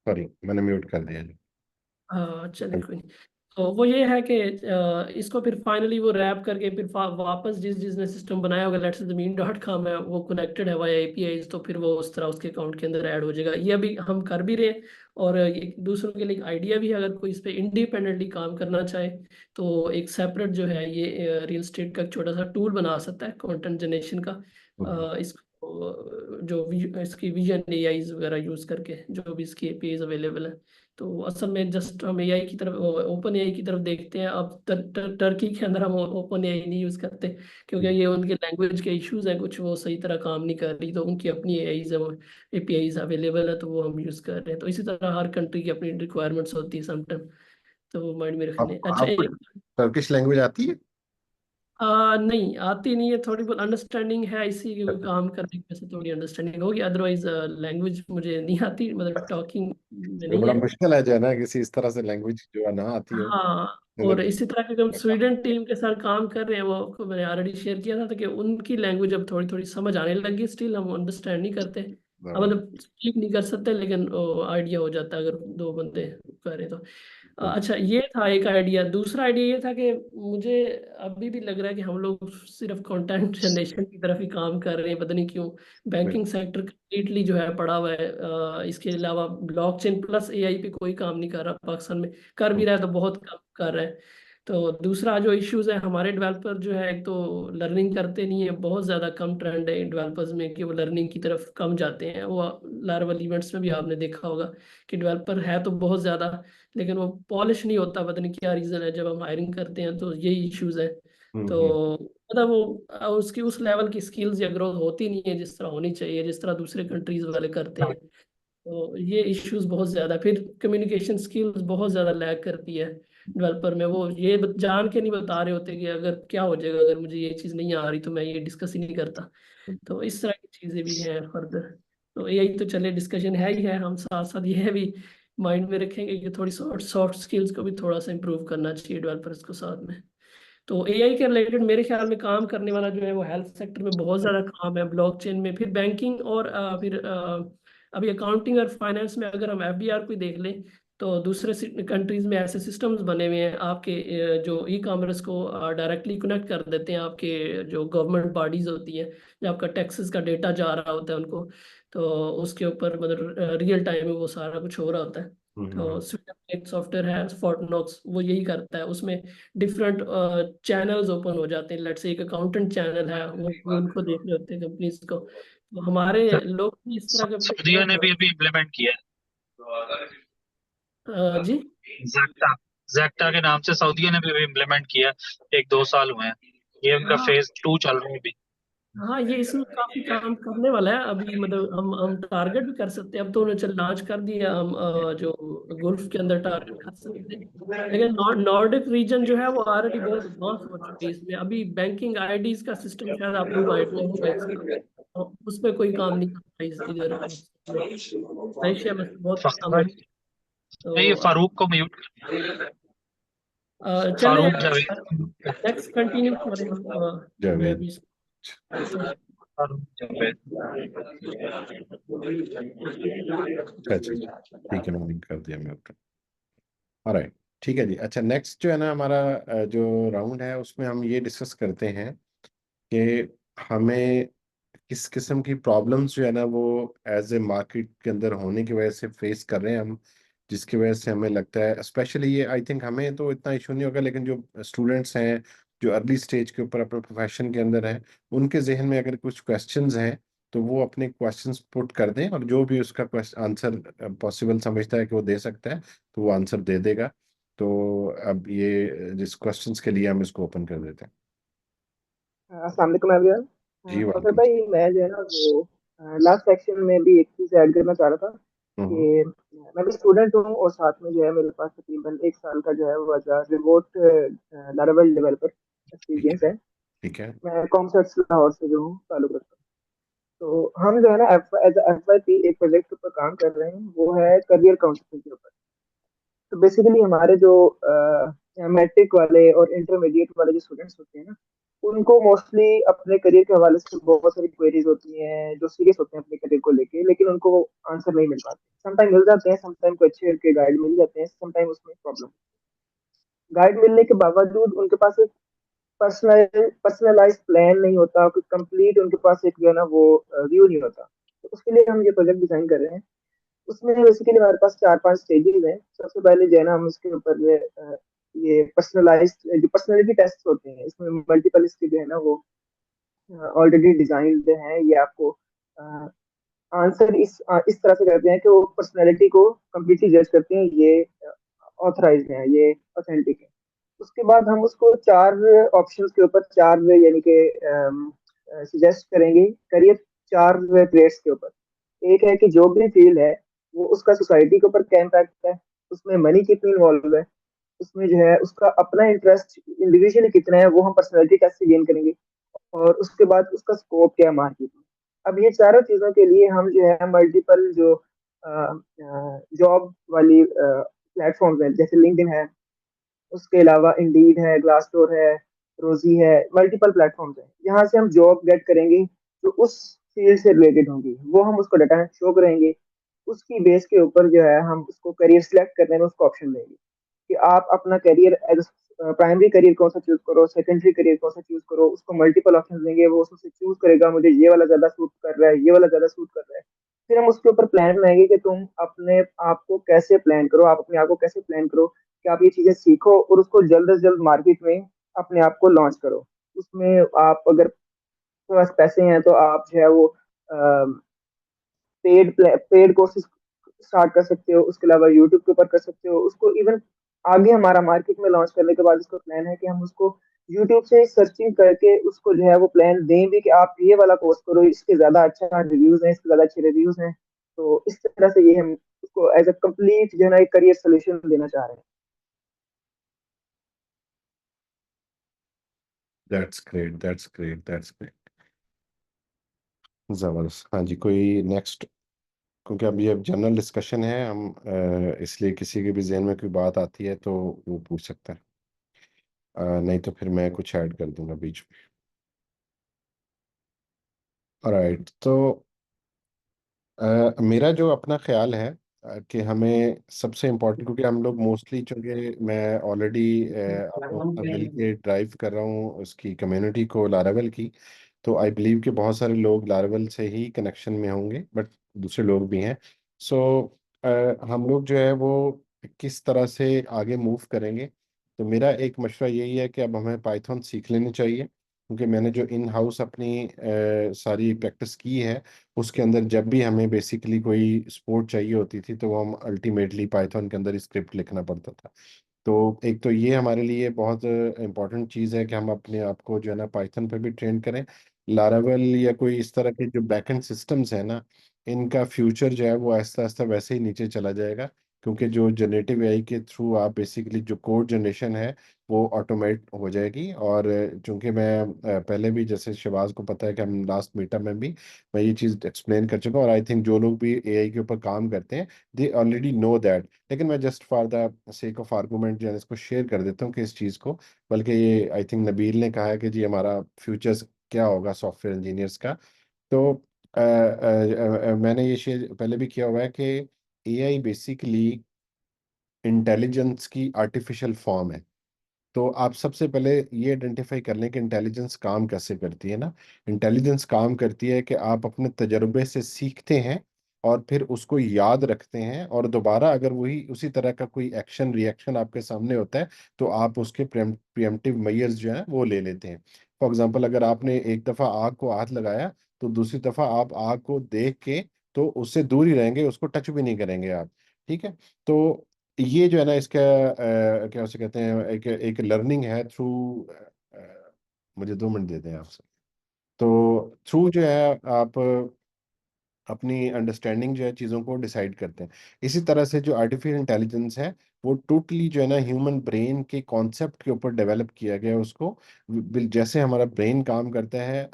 सॉरी मैंने म्यूट कर दिया जी। हाँ चलिए कोई नहीं। तो वो ये है कि इसको फिर फाइनली वो रैप करके फिर वापस जिस जिसने सिस्टम बनाया होगा, लेट्स ज़मीन.com है, वो कनेक्टेड है वाया API, तो फिर वो उस तरह उसके अकाउंट के अंदर ऐड हो जाएगा। ये अभी हम कर भी रहे हैं, और एक दूसरों के लिए आइडिया भी है, अगर कोई इस पर इंडिपेंडेंटली काम करना चाहे तो एक सेपरेट जो है ये रियल स्टेट का एक छोटा सा टूल बना सकता है कंटेंट जनरेशन का। इसको जो इसकी विजन AIs वगैरह यूज़ करके जो भी इसकी APIs अवेलेबल है। तो असल में जस्ट हम AI की तरफ, ओपन AI की तरफ देखते हैं। अब टर्की के अंदर हम ओपन AI नहीं यूज़ करते, क्योंकि ये उनके लैंग्वेज के इश्यूज हैं कुछ, वो सही तरह काम नहीं कर रही, तो उनकी अपनी AIs है, वो APIs अवेलेबल है, तो वो हम यूज़ कर रहे हैं। तो इसी तरह हर कंट्री की अपनी रिक्वायरमेंट्स होती है समटाइम, तो वो माइंड में रखने। अच्छा आपको टर्किश लैंग्वेज आती है? नहीं आती नहीं है, थोड़ी बहुत अंडरस्टैंडिंग है, इसी के काम करने की वजह से थोड़ी अंडरस्टैंडिंग होगी, अदरवाइज लैंग्वेज मुझे नहीं आती, मतलब टॉकिंग में ये नहीं बड़ा है। मुश्किल है जो है ना, किसी इस तरह से लैंग्वेज जो है ना आती हो। हाँ, और इसी तरह के हम स्वीडन टीम के साथ काम कर रहे हैं, वो को मैंने ऑलरेडी शेयर किया था, कि उनकी लैंग्वेज अब थोड़ी थोड़ी समझ आने लगी, स्टिल हम अंडरस्टैंड नहीं करते। अब मतलब स्पीक नहीं कर सकते, लेकिन आइडिया हो जाता है अगर दो बंदे करें तो। अच्छा ये था एक आइडिया। दूसरा आइडिया ये था कि मुझे अभी भी लग रहा है कि हम लोग सिर्फ कंटेंट जनरेशन की तरफ ही काम कर रहे हैं, पता नहीं क्यों। बैंकिंग सेक्टर कम्प्लीटली जो है पड़ा हुआ है। इसके अलावा ब्लॉकचेन प्लस AI पे कोई काम नहीं कर रहा पाकिस्तान में, कर भी रहा है तो बहुत कम कर रहा है। तो दूसरा जो इश्यूज है, हमारे डेवलपर जो है एक तो लर्निंग करते नहीं है, बहुत ज़्यादा कम ट्रेंड है डेवलपर्स में कि वो लर्निंग की तरफ कम जाते हैं। वो लार्वल इवेंट्स में भी आपने देखा होगा कि डेवलपर है तो बहुत ज़्यादा, लेकिन वो पॉलिश नहीं होता, पता नहीं क्या रीज़न है। जब हम हायरिंग करते हैं तो यही इश्यूज है। तो मतलब वो उसकी उस लेवल की स्किल्स या ग्रोथ होती नहीं है जिस तरह होनी चाहिए, जिस तरह दूसरे कंट्रीज वाले करते हैं। तो ये इश्यूज बहुत ज़्यादा, फिर कम्युनिकेशन स्किल्स बहुत ज़्यादा लैग करती है डेवलपर में। वो ये जान के नहीं बता रहे होते कि अगर क्या हो जाएगा, अगर मुझे ये चीज़ नहीं आ रही तो मैं ये डिस्कस ही नहीं करता। तो इस तरह की चीज़ें भी हैं फर्दर। तो AI तो चले डिस्कशन है ही है, हम साथ साथ ये भी माइंड में रखेंगे कि थोड़ी सॉफ्ट स्किल्स को भी थोड़ा सा इम्प्रूव करना चाहिए डेवलपर्स को साथ में। तो AI के रिलेटेड मेरे ख्याल में काम करने वाला जो है वो हेल्थ सेक्टर में बहुत ज़्यादा काम है, ब्लॉकचेन में, फिर बैंकिंग, और फिर अभी अकाउंटिंग और फाइनेंस में अगर हम FBR को ही देख लें तो दूसरे कंट्रीज में ऐसे सिस्टम्स बने हुए हैं आपके जो E-कॉमर्स को डायरेक्टली कनेक्ट कर देते हैं आपके जो गवर्नमेंट बॉडीज होती हैं, जब आपका टैक्सेस का डेटा जा रहा होता है उनको, तो उसके ऊपर मतलब रियल टाइम में वो सारा कुछ हो रहा होता है। तो स्वीडन में एक सॉफ्टवेयर है Fortnox, वो यही करता है। उसमें डिफरेंट चैनल्स ओपन हो जाते हैं, लेट्स से एक अकाउंटेंट चैनल है, वो उनको देख रहे होते हैं कंपनीज को। तो हमारे लोग भी इस तरह सऊदीया ने भी अभी इम्प्लीमेंट किया है। जी जैक्टा जैक्टा के नाम से सऊदीया ने भी इम्प्लीमेंट किया, 1-2 साल हुए हैं। ये उनका हाँ फेज 2 चल रहा है अभी। हाँ, ये इसमें काफी काम करने वाला है अभी, मतलब हम टारगेट भी कर सकते हैं। अब तो उन्होंने चल लॉन्च कर दिया, हम जो गुल्फ के अंदर टारगेट कर सकते हैं, लेकिन नॉर्डिक रीजन जो है वो ऑलरेडी बहुत एडवांस हो चुकी है इसमें। अभी बैंकिंग IDs का सिस्टम शायद आपको माइंड में होगा इसका, तो उस पर कोई काम नहीं करता इधर एशिया में बहुत कम है। ये तो फारूक को म्यूट चले फारूक जावेद नेक्स्ट कंटिन्यू करें हम। मैं जावेद अभी फारूक जावेद। अच्छा ठीक है, मैंने कर दिया म्यूट। ऑलराइट ठीक है जी। अच्छा नेक्स्ट जो है ना हमारा जो राउंड है उसमें हम ये डिस्कस करते हैं कि हमें किस किस्म की प्रॉब्लम्स जो है ना वो एज ए मार्केट के अंदर होने की वजह से फेस कर रहे हैं हम, जिसकी वजह से हमें लगता है स्पेशली ये, आई थिंक हमें तो इतना इशू नहीं होगा, लेकिन जो स्टूडेंट्स हैं जो अर्ली स्टेज के ऊपर अपने प्रोफेशन के अंदर हैं, उनके जहन में अगर कुछ क्वेश्चंस हैं तो वो अपने क्वेश्चंस पुट कर दें, और जो भी उसका आंसर पॉसिबल समझता है कि वो दे सकता है तो वो आंसर दे देगा। तो अब ये जिस क्वेश्चंस के लिए हम इसको ओपन कर देते हैं। अस्सलाम वालेकुम एवरीवन। जी फखर वालेकुम। भाई, मैं जो है ना वो लास्ट सेक्शन में भी एक चीज़ ऐड करना चाह रहा था कि मैं भी स्टूडेंट हूँ और साथ में जो है मेरे पास तकरीबन 1 साल का जो है वो रिमोट लारावेल डेवलपर एक्सपीरियंस है। ठीक है। मैं कॉमसर्ट लाहौर से जो हूँ ताल्लुक रखता हूँ। तो हम जो है ना एज FYP एक प्रोजेक्ट के ऊपर काम कर रहे हैं, वो है करियर काउंसलिंग के ऊपर। तो बेसिकली हमारे जो मैट्रिक वाले और इंटरमीडिएट वाले जो स्टूडेंट्स होते हैं ना, उनको मोस्टली अपने करियर के हवाले से बहुत सारी क्वेरीज होती हैं जो सीरियस होते हैं अपने करियर को लेके, लेकिन उनको आंसर नहीं मिल पाते। समटाइम मिल जाते हैं, समटाइम को अच्छे के गाइड मिल जाते हैं, समटाइम उसमें प्रॉब्लम। गाइड मिलने के बावजूद उनके पास एक पर्सनलाइज प्लान नहीं होता, कुछ कंप्लीट उनके पास एक जो है ना वो व्यू नहीं होता। तो उसके लिए हम ये प्रोजेक्ट डिजाइन कर रहे हैं। उसमें बेसिकली हमारे पास 4-5 स्टेजेस हैं। सबसे पहले जो है ना हम इसके ऊपर ये पर्सनलाइज जो पर्सनैलिटी टेस्ट होते हैं, इसमें मल्टीपल इसके जो है ना वो ऑलरेडी डिजाइन्ड हैं। ये आपको आंसर इस तरह से करते हैं कि वो पर्सनैलिटी को कम्प्लीटली जज करते हैं, ये ऑथराइज्ड है, ये ऑथेंटिक है। उसके बाद हम उसको 4 ऑप्शंस के ऊपर 4 यानी कि सजेस्ट करेंगे करियर 4 ट्रेड्स के ऊपर। एक है कि जो भी फील्ड है वो उसका सोसाइटी के ऊपर क्या इम्पैक्ट है, उसमें मनी कितनी इन्वॉल्व है, उसमें जो है उसका अपना इंटरेस्ट इंडिविजुअली कितना है, वो हम पर्सनैलिटी टेस्ट से गेन करेंगे। और उसके बाद उसका स्कोप क्या है मार्केट में। अब ये चारों चीज़ों के लिए हम जो है मल्टीपल जो जॉब वाली प्लेटफॉर्म्स हैं, जैसे लिंक्डइन है, उसके अलावा इंडीड है, ग्लासडोर है, रोजी है, मल्टीपल प्लेटफॉर्म्स हैं। यहाँ से हम जॉब गेट करेंगे जो उस फील्ड से रिलेटेड होंगी, वो हम उसको डाटा शो करेंगे। उसकी बेस के ऊपर जो है हम उसको करियर सिलेक्ट करने में उसको ऑप्शन देंगे कि आप अपना करियर एज प्राइमरी करियर कौन सा चूज करो, सेकेंडरी करियर कौन सा चूज करो। उसको मल्टीपल ऑप्शन देंगे, वो उसमें चूज करेगा मुझे ये वाला ज्यादा सूट कर रहा है, ये वाला ज्यादा सूट कर रहा है। फिर हम उसके ऊपर प्लान बनाएंगे कि तुम अपने आप को कैसे प्लान करो, आप अपने आप को कैसे प्लान करो कि आप ये चीजें सीखो और उसको जल्द से जल्द मार्केट में अपने आप को लॉन्च करो। उसमें आप अगर आपके पास पैसे हैं तो आप जो है वो पेड कोर्सेज स्टार्ट कर सकते हो। उसके अलावा यूट्यूब के ऊपर कर सकते हो उसको। इवन आगे हमारा मार्केट में लॉन्च करने के बाद इसका प्लान है कि हम उसको यूट्यूब से सर्चिंग करके उसको जो है वो प्लान दें भी कि आप ये वाला कोर्स करो, इसके ज्यादा अच्छा रिव्यूज हैं, इसके ज्यादा अच्छे रिव्यूज हैं। तो इस तरह से ये हम उसको एज अ कंप्लीट जो है ना एक करियर सोल्यूशन देना चाह रहे हैं। That's great, that's great, that's great. जबरदस्त। हाँ जी, कोई नेक्स्ट? क्योंकि अब ये जनरल डिस्कशन है, हम इसलिए किसी के भी जहन में कोई बात आती है तो वो पूछ सकता है, नहीं तो फिर मैं कुछ ऐड कर दूंगा बीच में। राइट, तो मेरा जो अपना ख्याल है कि हमें सबसे इम्पोर्टेंट, क्योंकि हम लोग मोस्टली, चूँकि मैं ऑलरेडी अपना मिल के ड्राइव कर रहा हूँ उसकी कम्युनिटी को, लारावेल की, तो आई बिलीव कि बहुत सारे लोग लारावेल से ही कनेक्शन में होंगे, बट दूसरे लोग भी हैं। सो हम लोग जो है वो किस तरह से आगे मूव करेंगे, तो मेरा एक मशवरा यही है कि अब हमें पाइथन सीख लेनी चाहिए, क्योंकि मैंने जो इन हाउस अपनी सारी प्रैक्टिस की है, उसके अंदर जब भी हमें बेसिकली कोई सपोर्ट चाहिए होती थी तो वो हम अल्टीमेटली पाइथन के अंदर स्क्रिप्ट लिखना पड़ता था। तो एक तो ये हमारे लिए बहुत इम्पोर्टेंट चीज़ है कि हम अपने आप को जो है ना पाइथन पे भी ट्रेन करें। लारावेल या कोई इस तरह के जो बैकएंड सिस्टम्स हैं ना, इनका फ्यूचर जो है वो आहिस्ता आहिस्ता वैसे ही नीचे चला जाएगा, क्योंकि जो जनरेटिव एआई के थ्रू आप बेसिकली जो कोड जनरेशन है वो ऑटोमेट हो जाएगी। और चूंकि मैं पहले भी, जैसे शहबाज को पता है कि हम लास्ट मीटअप में भी मैं ये चीज़ एक्सप्लेन कर चुका हूँ, और आई थिंक जो लोग भी एआई के ऊपर काम करते हैं दे ऑलरेडी नो दैट, लेकिन मैं just for the sake of argument जो है इसको शेयर कर देता हूँ कि इस चीज़ को, बल्कि ये आई थिंक नबील ने कहा है कि जी हमारा फ्यूचर्स क्या होगा सॉफ्टवेयर इंजीनियर्स का। तो मैंने ये शेयर पहले भी किया हुआ है कि एआई बेसिकली इंटेलिजेंस की आर्टिफिशियल फॉर्म है। तो आप सबसे पहले ये आइडेंटिफाई कर लें कि इंटेलिजेंस काम कैसे करती है ना। इंटेलिजेंस काम करती है कि आप अपने तजर्बे से सीखते हैं और फिर उसको याद रखते हैं, और दोबारा अगर वही उसी तरह का कोई एक्शन रिएक्शन आपके सामने होता है तो आप उसके प्रिएम्प्टिव मेजर्स जो है वो ले लेते हैं। फॉर एग्जांपल, अगर आपने एक दफ़ा आग को हाथ लगाया तो दूसरी दफ़ा आप आग को देख के तो उससे दूर ही रहेंगे, उसको टच भी नहीं करेंगे आप। ठीक है, तो ये जो है ना इसका क्या उसे कहते हैं, एक एक लर्निंग है थ्रू, मुझे 2 मिनट देते हैं आपसे। तो थ्रू जो है आप अपनी अंडरस्टैंडिंग जो है चीज़ों को डिसाइड करते हैं। इसी तरह से जो आर्टिफिशियल इंटेलिजेंस है वो टोटली जो है ना ह्यूमन ब्रेन के कॉन्सेप्ट के ऊपर डेवलप किया गया है उसको। जैसे हमारा ब्रेन काम करता है,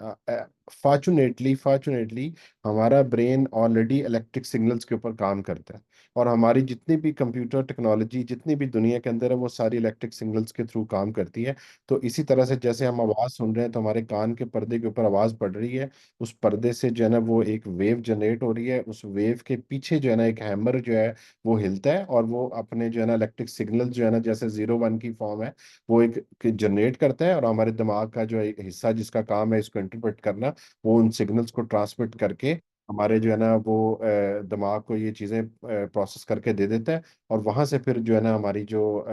फॉर्चुनेटली फॉर्चुनेटली हमारा ब्रेन ऑलरेडी इलेक्ट्रिक सिग्नल्स के ऊपर काम करता है। और हमारी जितनी भी कंप्यूटर टेक्नोलॉजी जितनी भी दुनिया के अंदर है वो सारी इलेक्ट्रिक सिग्नल्स के थ्रू काम करती है। तो इसी तरह से जैसे हम आवाज़ सुन रहे हैं तो हमारे कान के पर्दे के ऊपर आवाज़ पड़ रही है, उस पर्दे से जो है ना वो एक वेव जनरेट हो रही है, उस वेव के पीछे जो है ना एक हैमर जो है वो हिलता है और वो अपने जो है ना इलेक्ट्रिक सिग्नल जो है ना जैसे 0 1 की फॉर्म है वो एक जनरेट करता है, और हमारे दिमाग का जो एक हिस्सा जिसका काम है इसको इंटरप्रेट करना, वो उन सिग्नल्स को ट्रांसमिट करके हमारे जो है ना वो दिमाग को ये चीज़ें प्रोसेस करके दे देता है, और वहाँ से फिर जो है ना हमारी जो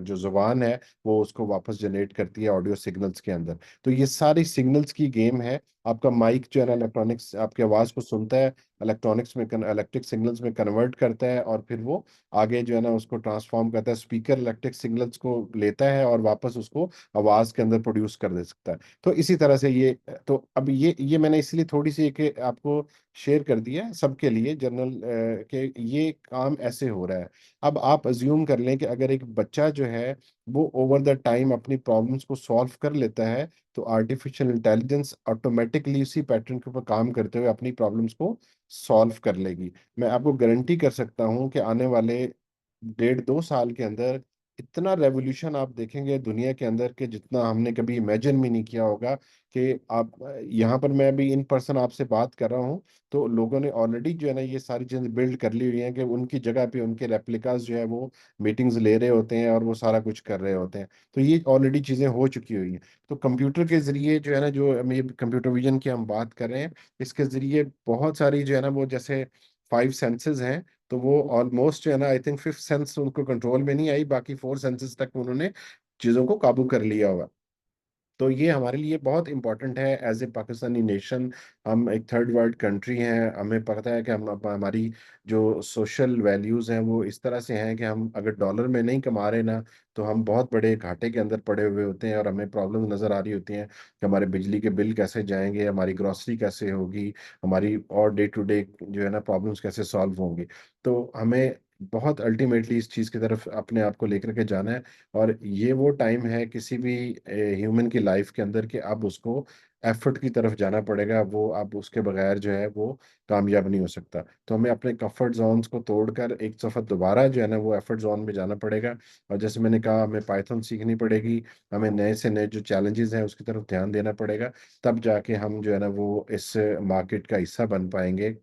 जुबान है वो उसको वापस जनरेट करती है ऑडियो सिग्नल्स के अंदर। तो ये सारी सिग्नल्स की गेम है। आपका माइक जो है ना इलेक्ट्रॉनिक्स आपकी आवाज़ को सुनता है, इलेक्ट्रॉनिक्स में इलेक्ट्रिक सिग्नल्स में कन्वर्ट करता है, और फिर वो आगे जो है ना उसको ट्रांसफॉर्म करता है, स्पीकर इलेक्ट्रिक सिग्नल्स को लेता है और वापस उसको आवाज़ के अंदर प्रोड्यूस कर दे सकता है। तो इसी तरह से ये, तो अब ये मैंने इसलिए थोड़ी सी एक आपको शेयर कर दिया है सबके लिए जनरल के ये काम ऐसे हो रहा है। अब आप अज्यूम कर लें कि अगर एक बच्चा जो है वो ओवर द टाइम अपनी प्रॉब्लम्स को सॉल्व कर लेता है, तो आर्टिफिशियल इंटेलिजेंस ऑटोमेटिकली उसी पैटर्न के ऊपर काम करते हुए अपनी प्रॉब्लम्स को सॉल्व कर लेगी। मैं आपको गारंटी कर सकता हूँ कि आने वाले 1.5 2 साल के अंदर इतना रेवोल्यूशन आप देखेंगे दुनिया के अंदर के जितना हमने कभी इमेजिन भी नहीं किया होगा। कि आप यहाँ पर मैं अभी इन पर्सन आपसे बात कर रहा हूँ, तो लोगों ने ऑलरेडी जो है ना ये सारी चीज़ें बिल्ड कर ली हुई हैं कि उनकी जगह पे उनके रेप्लिकास जो है वो मीटिंग्स ले रहे होते हैं और वो सारा कुछ कर रहे होते हैं। तो ये ऑलरेडी चीज़ें हो चुकी हुई हैं। तो कंप्यूटर के ज़रिए जो है ना जो हम ये कंप्यूटर विजन की हम बात कर रहे हैं, इसके ज़रिए बहुत सारी जो है ना वो जैसे 5 सेंसेस हैं, तो वो ऑलमोस्ट जो है ना आई थिंक 5th सेंस उनको कंट्रोल में नहीं आई, बाकी 4 सेंसेस तक उन्होंने चीज़ों को काबू कर लिया होगा। तो ये हमारे लिए बहुत इंपॉर्टेंट है एज ए पाकिस्तानी नेशन। हम एक थर्ड वर्ल्ड कंट्री हैं, हमें पता है कि हम हमारी जो सोशल वैल्यूज़ हैं वो इस तरह से हैं कि हम अगर डॉलर में नहीं कमा रहे ना, तो हम बहुत बड़े घाटे के अंदर पड़े हुए होते हैं, और हमें प्रॉब्लम नज़र आ रही होती हैं कि हमारे बिजली के बिल कैसे जाएंगे, हमारी ग्रॉसरी कैसे होगी, हमारी और डे टू डे जो है ना प्रॉब्लम्स कैसे सॉल्व होंगी। तो हमें बहुत अल्टीमेटली इस चीज़ की तरफ अपने आप को लेकर के जाना है। और ये वो टाइम है किसी भी ह्यूमन की लाइफ के अंदर कि अब उसको एफर्ट की तरफ जाना पड़ेगा, वो अब उसके बगैर जो है वो कामयाब नहीं हो सकता। तो हमें अपने कंफर्ट जोन्स को तोड़कर एक दफ़ा दोबारा जो है ना वो एफर्ट जोन में जाना पड़ेगा। और जैसे मैंने कहा हमें पाइथन सीखनी पड़ेगी, हमें नए से नए जो चैलेंजेस हैं उसकी तरफ ध्यान देना पड़ेगा, तब जाके हम जो है ना वो इस मार्केट का हिस्सा बन पाएंगे,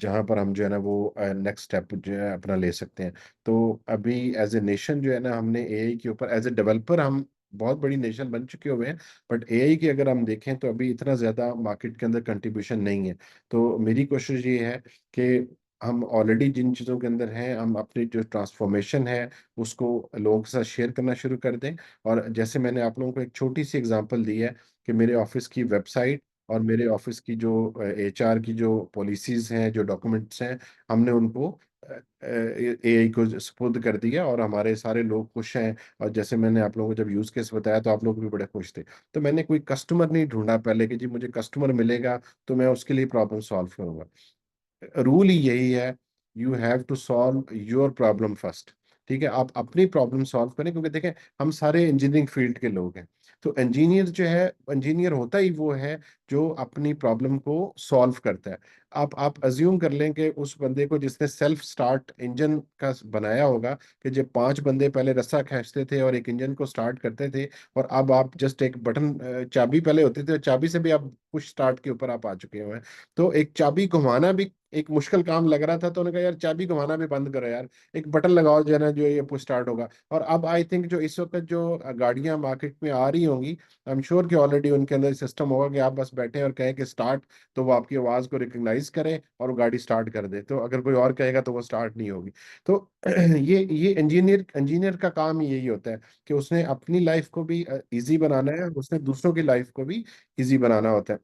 जहाँ पर हम जो है ना वो नेक्स्ट स्टेप जो है अपना ले सकते हैं। तो अभी एज ए नेशन जो है ना हमने एआई के ऊपर एज ए डेवलपर हम बहुत बड़ी नेशन बन चुके हुए हैं, बट एआई की अगर हम देखें तो अभी इतना ज़्यादा मार्केट के अंदर कंट्रीब्यूशन नहीं है। तो मेरी कोशिश ये है कि हम ऑलरेडी जिन चीज़ों के अंदर हैं हम अपनी जो ट्रांसफॉर्मेशन है उसको लोगों के साथ शेयर करना शुरू कर दें। और जैसे मैंने आप लोगों को एक छोटी सी एग्जांपल दी है कि मेरे ऑफिस की वेबसाइट और मेरे ऑफिस की जो एचआर की जो पॉलिसीज हैं जो डॉक्यूमेंट्स हैं, हमने उनको एआई को सुपुर्द कर दिया और हमारे सारे लोग खुश हैं। और जैसे मैंने आप लोगों को जब यूज़ केस बताया तो आप लोग भी बड़े खुश थे। तो मैंने कोई कस्टमर नहीं ढूंढा पहले कि जी मुझे कस्टमर मिलेगा तो मैं उसके लिए प्रॉब्लम सॉल्व करूंगा। रूल ही यही है, you have to solve your problem first. ठीक है, आप अपनी प्रॉब्लम सॉल्व करें, क्योंकि देखें हम सारे इंजीनियरिंग फील्ड के लोग हैं। तो इंजीनियर जो है, इंजीनियर होता ही वो है जो अपनी प्रॉब्लम को सॉल्व करता है। आप अज्यूम कर लें कि उस बंदे को जिसने सेल्फ स्टार्ट इंजन का बनाया होगा, कि जब 5 बंदे पहले रस्सा खींचते थे और एक इंजन को स्टार्ट करते थे, और अब आप जस्ट एक बटन, चाबी पहले होती थी, चाबी से भी आप पुश स्टार्ट के ऊपर आप आ चुके हैं। तो एक चाबी घुमाना भी एक मुश्किल काम लग रहा था, तो उन्होंने कहा यार चाबी घुमाना भी बंद करो यार, एक बटन लगाओ जो है ना जो ये पुश स्टार्ट होगा। और अब आई थिंक जो इस वक्त जो गाड़ियां मार्केट में आ रही होंगी, आई एम श्योर कि ऑलरेडी उनके अंदर सिस्टम होगा कि आप बस बैठे और कहें कि स्टार्ट, तो वो आपकी आवाज़ को रिकग्नाइज करे और वो गाड़ी स्टार्ट कर दे। तो अगर कोई और कहेगा तो वो स्टार्ट नहीं होगी। तो ये इंजीनियर का काम ही यही होता है कि उसने अपनी लाइफ को भी इजी बनाना है, उसने दूसरों की लाइफ को भी इजी बनाना होता है।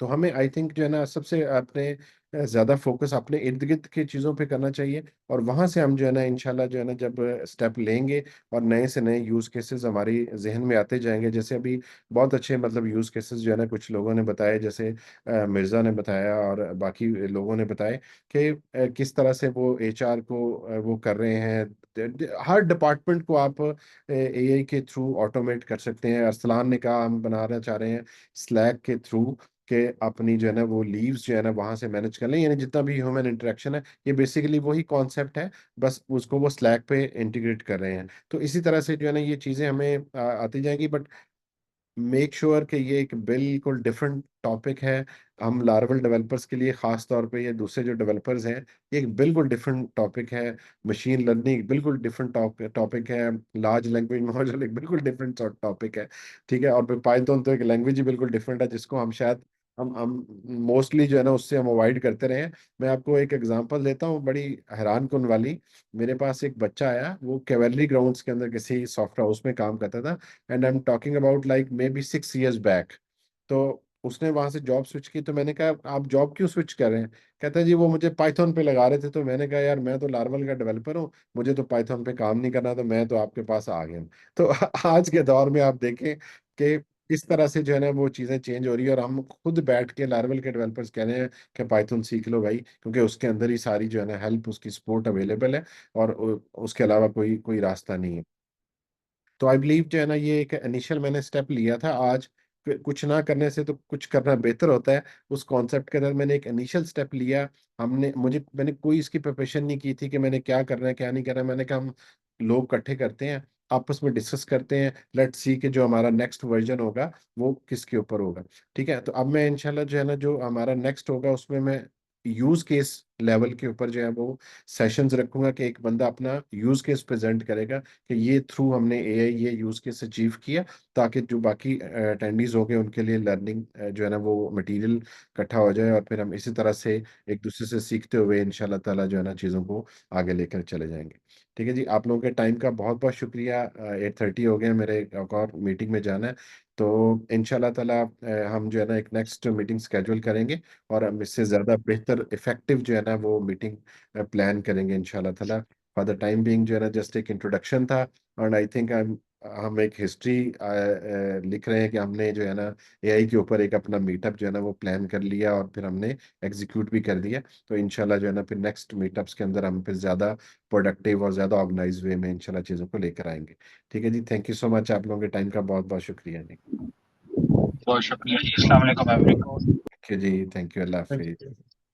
तो हमें आई थिंक जो है ना सबसे अपने ज़्यादा फोकस अपने इर्द गिर्द की चीज़ों पे करना चाहिए। और वहाँ से हम जो है ना इंशाल्लाह जो है ना जब स्टेप लेंगे और नए से नए यूज़ केसेस हमारी जहन में आते जाएंगे, जैसे अभी बहुत अच्छे मतलब यूज़ केसेस जो है ना कुछ लोगों ने बताए, जैसे मिर्ज़ा ने बताया और बाकी लोगों ने बताए कि किस तरह से वो एचआर को वो कर रहे हैं। हर डिपार्टमेंट को आप एआई के थ्रू ऑटोमेट कर सकते हैं। अरसलान ने कहा हम बनाना चाह रहे हैं स्लैक के थ्रू कि अपनी जो है ना वो लीव्स जो है ना वहाँ से मैनेज कर लें, यानी जितना भी ह्यूमन इंटरेक्शन है ये बेसिकली वही कॉन्सेप्ट है, बस उसको वो स्लैक पे इंटीग्रेट कर रहे हैं। तो इसी तरह से जो है ना ये चीज़ें हमें आती जाएंगी, बट मेक श्योर कि ये एक बिल्कुल डिफरेंट टॉपिक है। हम लार्वल डेवलपर्स के लिए ख़ास तौर पे, ये दूसरे जो डेवलपर्स हैं, ये एक बिल्कुल डिफरेंट टॉपिक है। मशीन लर्निंग बिल्कुल डिफरेंट टॉपिक है। लार्ज लैंग्वेज मॉडल एक बिल्कुल डिफरेंट टॉपिक है, ठीक है। और फिर पाइथन तो एक लैंग्वेज ही बिल्कुल डिफरेंट है, जिसको हम शायद हम मोस्टली जो है ना उससे हम अवॉइड करते रहे हैं। मैं आपको एक एग्जांपल देता हूँ बड़ी हैरान कन वाली। मेरे पास एक बच्चा आया, वो कैवेलरी ग्राउंड्स के अंदर किसी सॉफ्ट हाउस में काम करता था, and I am talking about like may be 6 years back. तो उसने वहां से जॉब स्विच की, तो मैंने कहा आप जॉब क्यों स्विच कर रहे हैं? कहता है जी वो मुझे पाइथन पे लगा रहे थे। तो मैंने कहा यार मैं तो लार्वल का डेवलपर हूँ, मुझे तो पाइथन पे काम नहीं करना, तो मैं तो आपके पास आ गया। तो आज के दौर में आप देखें कि इस तरह से जो है ना वो चीज़ें चेंज हो रही है, और हम खुद बैठ के लार्वल के डेवलपर्स कह रहे हैं कि पाइथन सीख लो भाई, क्योंकि उसके अंदर ही सारी जो है ना हेल्प, उसकी सपोर्ट अवेलेबल है, और उसके अलावा कोई कोई रास्ता नहीं है। तो आई बिलीव जो है ना ये एक इनिशियल मैंने स्टेप लिया था आज। कुछ ना करने से तो कुछ करना बेहतर होता है, उस कॉन्सेप्ट के अंदर मैंने एक इनिशियल स्टेप लिया। मैंने कोई इसकी प्रिपरेशन नहीं की थी कि मैंने क्या करना है क्या नहीं करना है। मैंने कहा हम लोग इकट्ठे करते हैं, आपस में डिस्कस करते हैं, लेट्स सी कि जो हमारा नेक्स्ट वर्जन होगा वो किसके ऊपर होगा। ठीक है, तो अब मैं इंशाल्लाह जो है ना जो हमारा नेक्स्ट होगा उसमें मैं यूज केस लेवल के ऊपर जो है वो सेशंस रखूंगा, कि एक बंदा अपना यूज केस प्रेजेंट करेगा कि ये थ्रू हमने एआई ये यूज केस अचीव किया, ताकि जो बाकी अटेंडीज हो गए उनके लिए लर्निंग जो है ना वो मटेरियल इकट्ठा हो जाए, और फिर हम इसी तरह से एक दूसरे से सीखते हुए इंशाल्लाह ताला जो है ना चीज़ों को आगे लेकर चले जाएंगे। ठीक है जी, आप लोगों के टाइम का बहुत बहुत शुक्रिया। 8:30 हो गए, मेरे एक और मीटिंग में जाना है। तो इंशाल्लाह ताला हम जो है ना एक नेक्स्ट मीटिंग स्केड्यूल करेंगे, और हम इससे ज़्यादा बेहतर इफेक्टिव जो है ना वो मीटिंग प्लान करेंगे इंशाल्लाह ताला। फॉर द टाइम बीइंग जो है ना जस्ट एक इंट्रोडक्शन था, और आई थिंक हम एक हिस्ट्री लिख रहे हैं कि हमने जो है ना एआई के ऊपर एक अपना मीटअप जो है ना वो प्लान कर लिया, और फिर हमने एग्जीक्यूट भी कर दिया। तो इंशाल्लाह जो है ना फिर नेक्स्ट मीटअप्स के अंदर हम फिर ज़्यादा प्रोडक्टिव और ज़्यादा ऑर्गेनाइज वे में इंशाल्लाह चीज़ों को लेकर आएंगे। ठीक है जी, थैंक यू सो मच, आप लोगों के टाइम का बहुत बहुत शुक्रिया जी। बहुत शुक्रिया जी। अस्सलाम वालेकुम एवरीवन। ओके जी, थैंक यू, अल्लाह Thank हाफिज। you.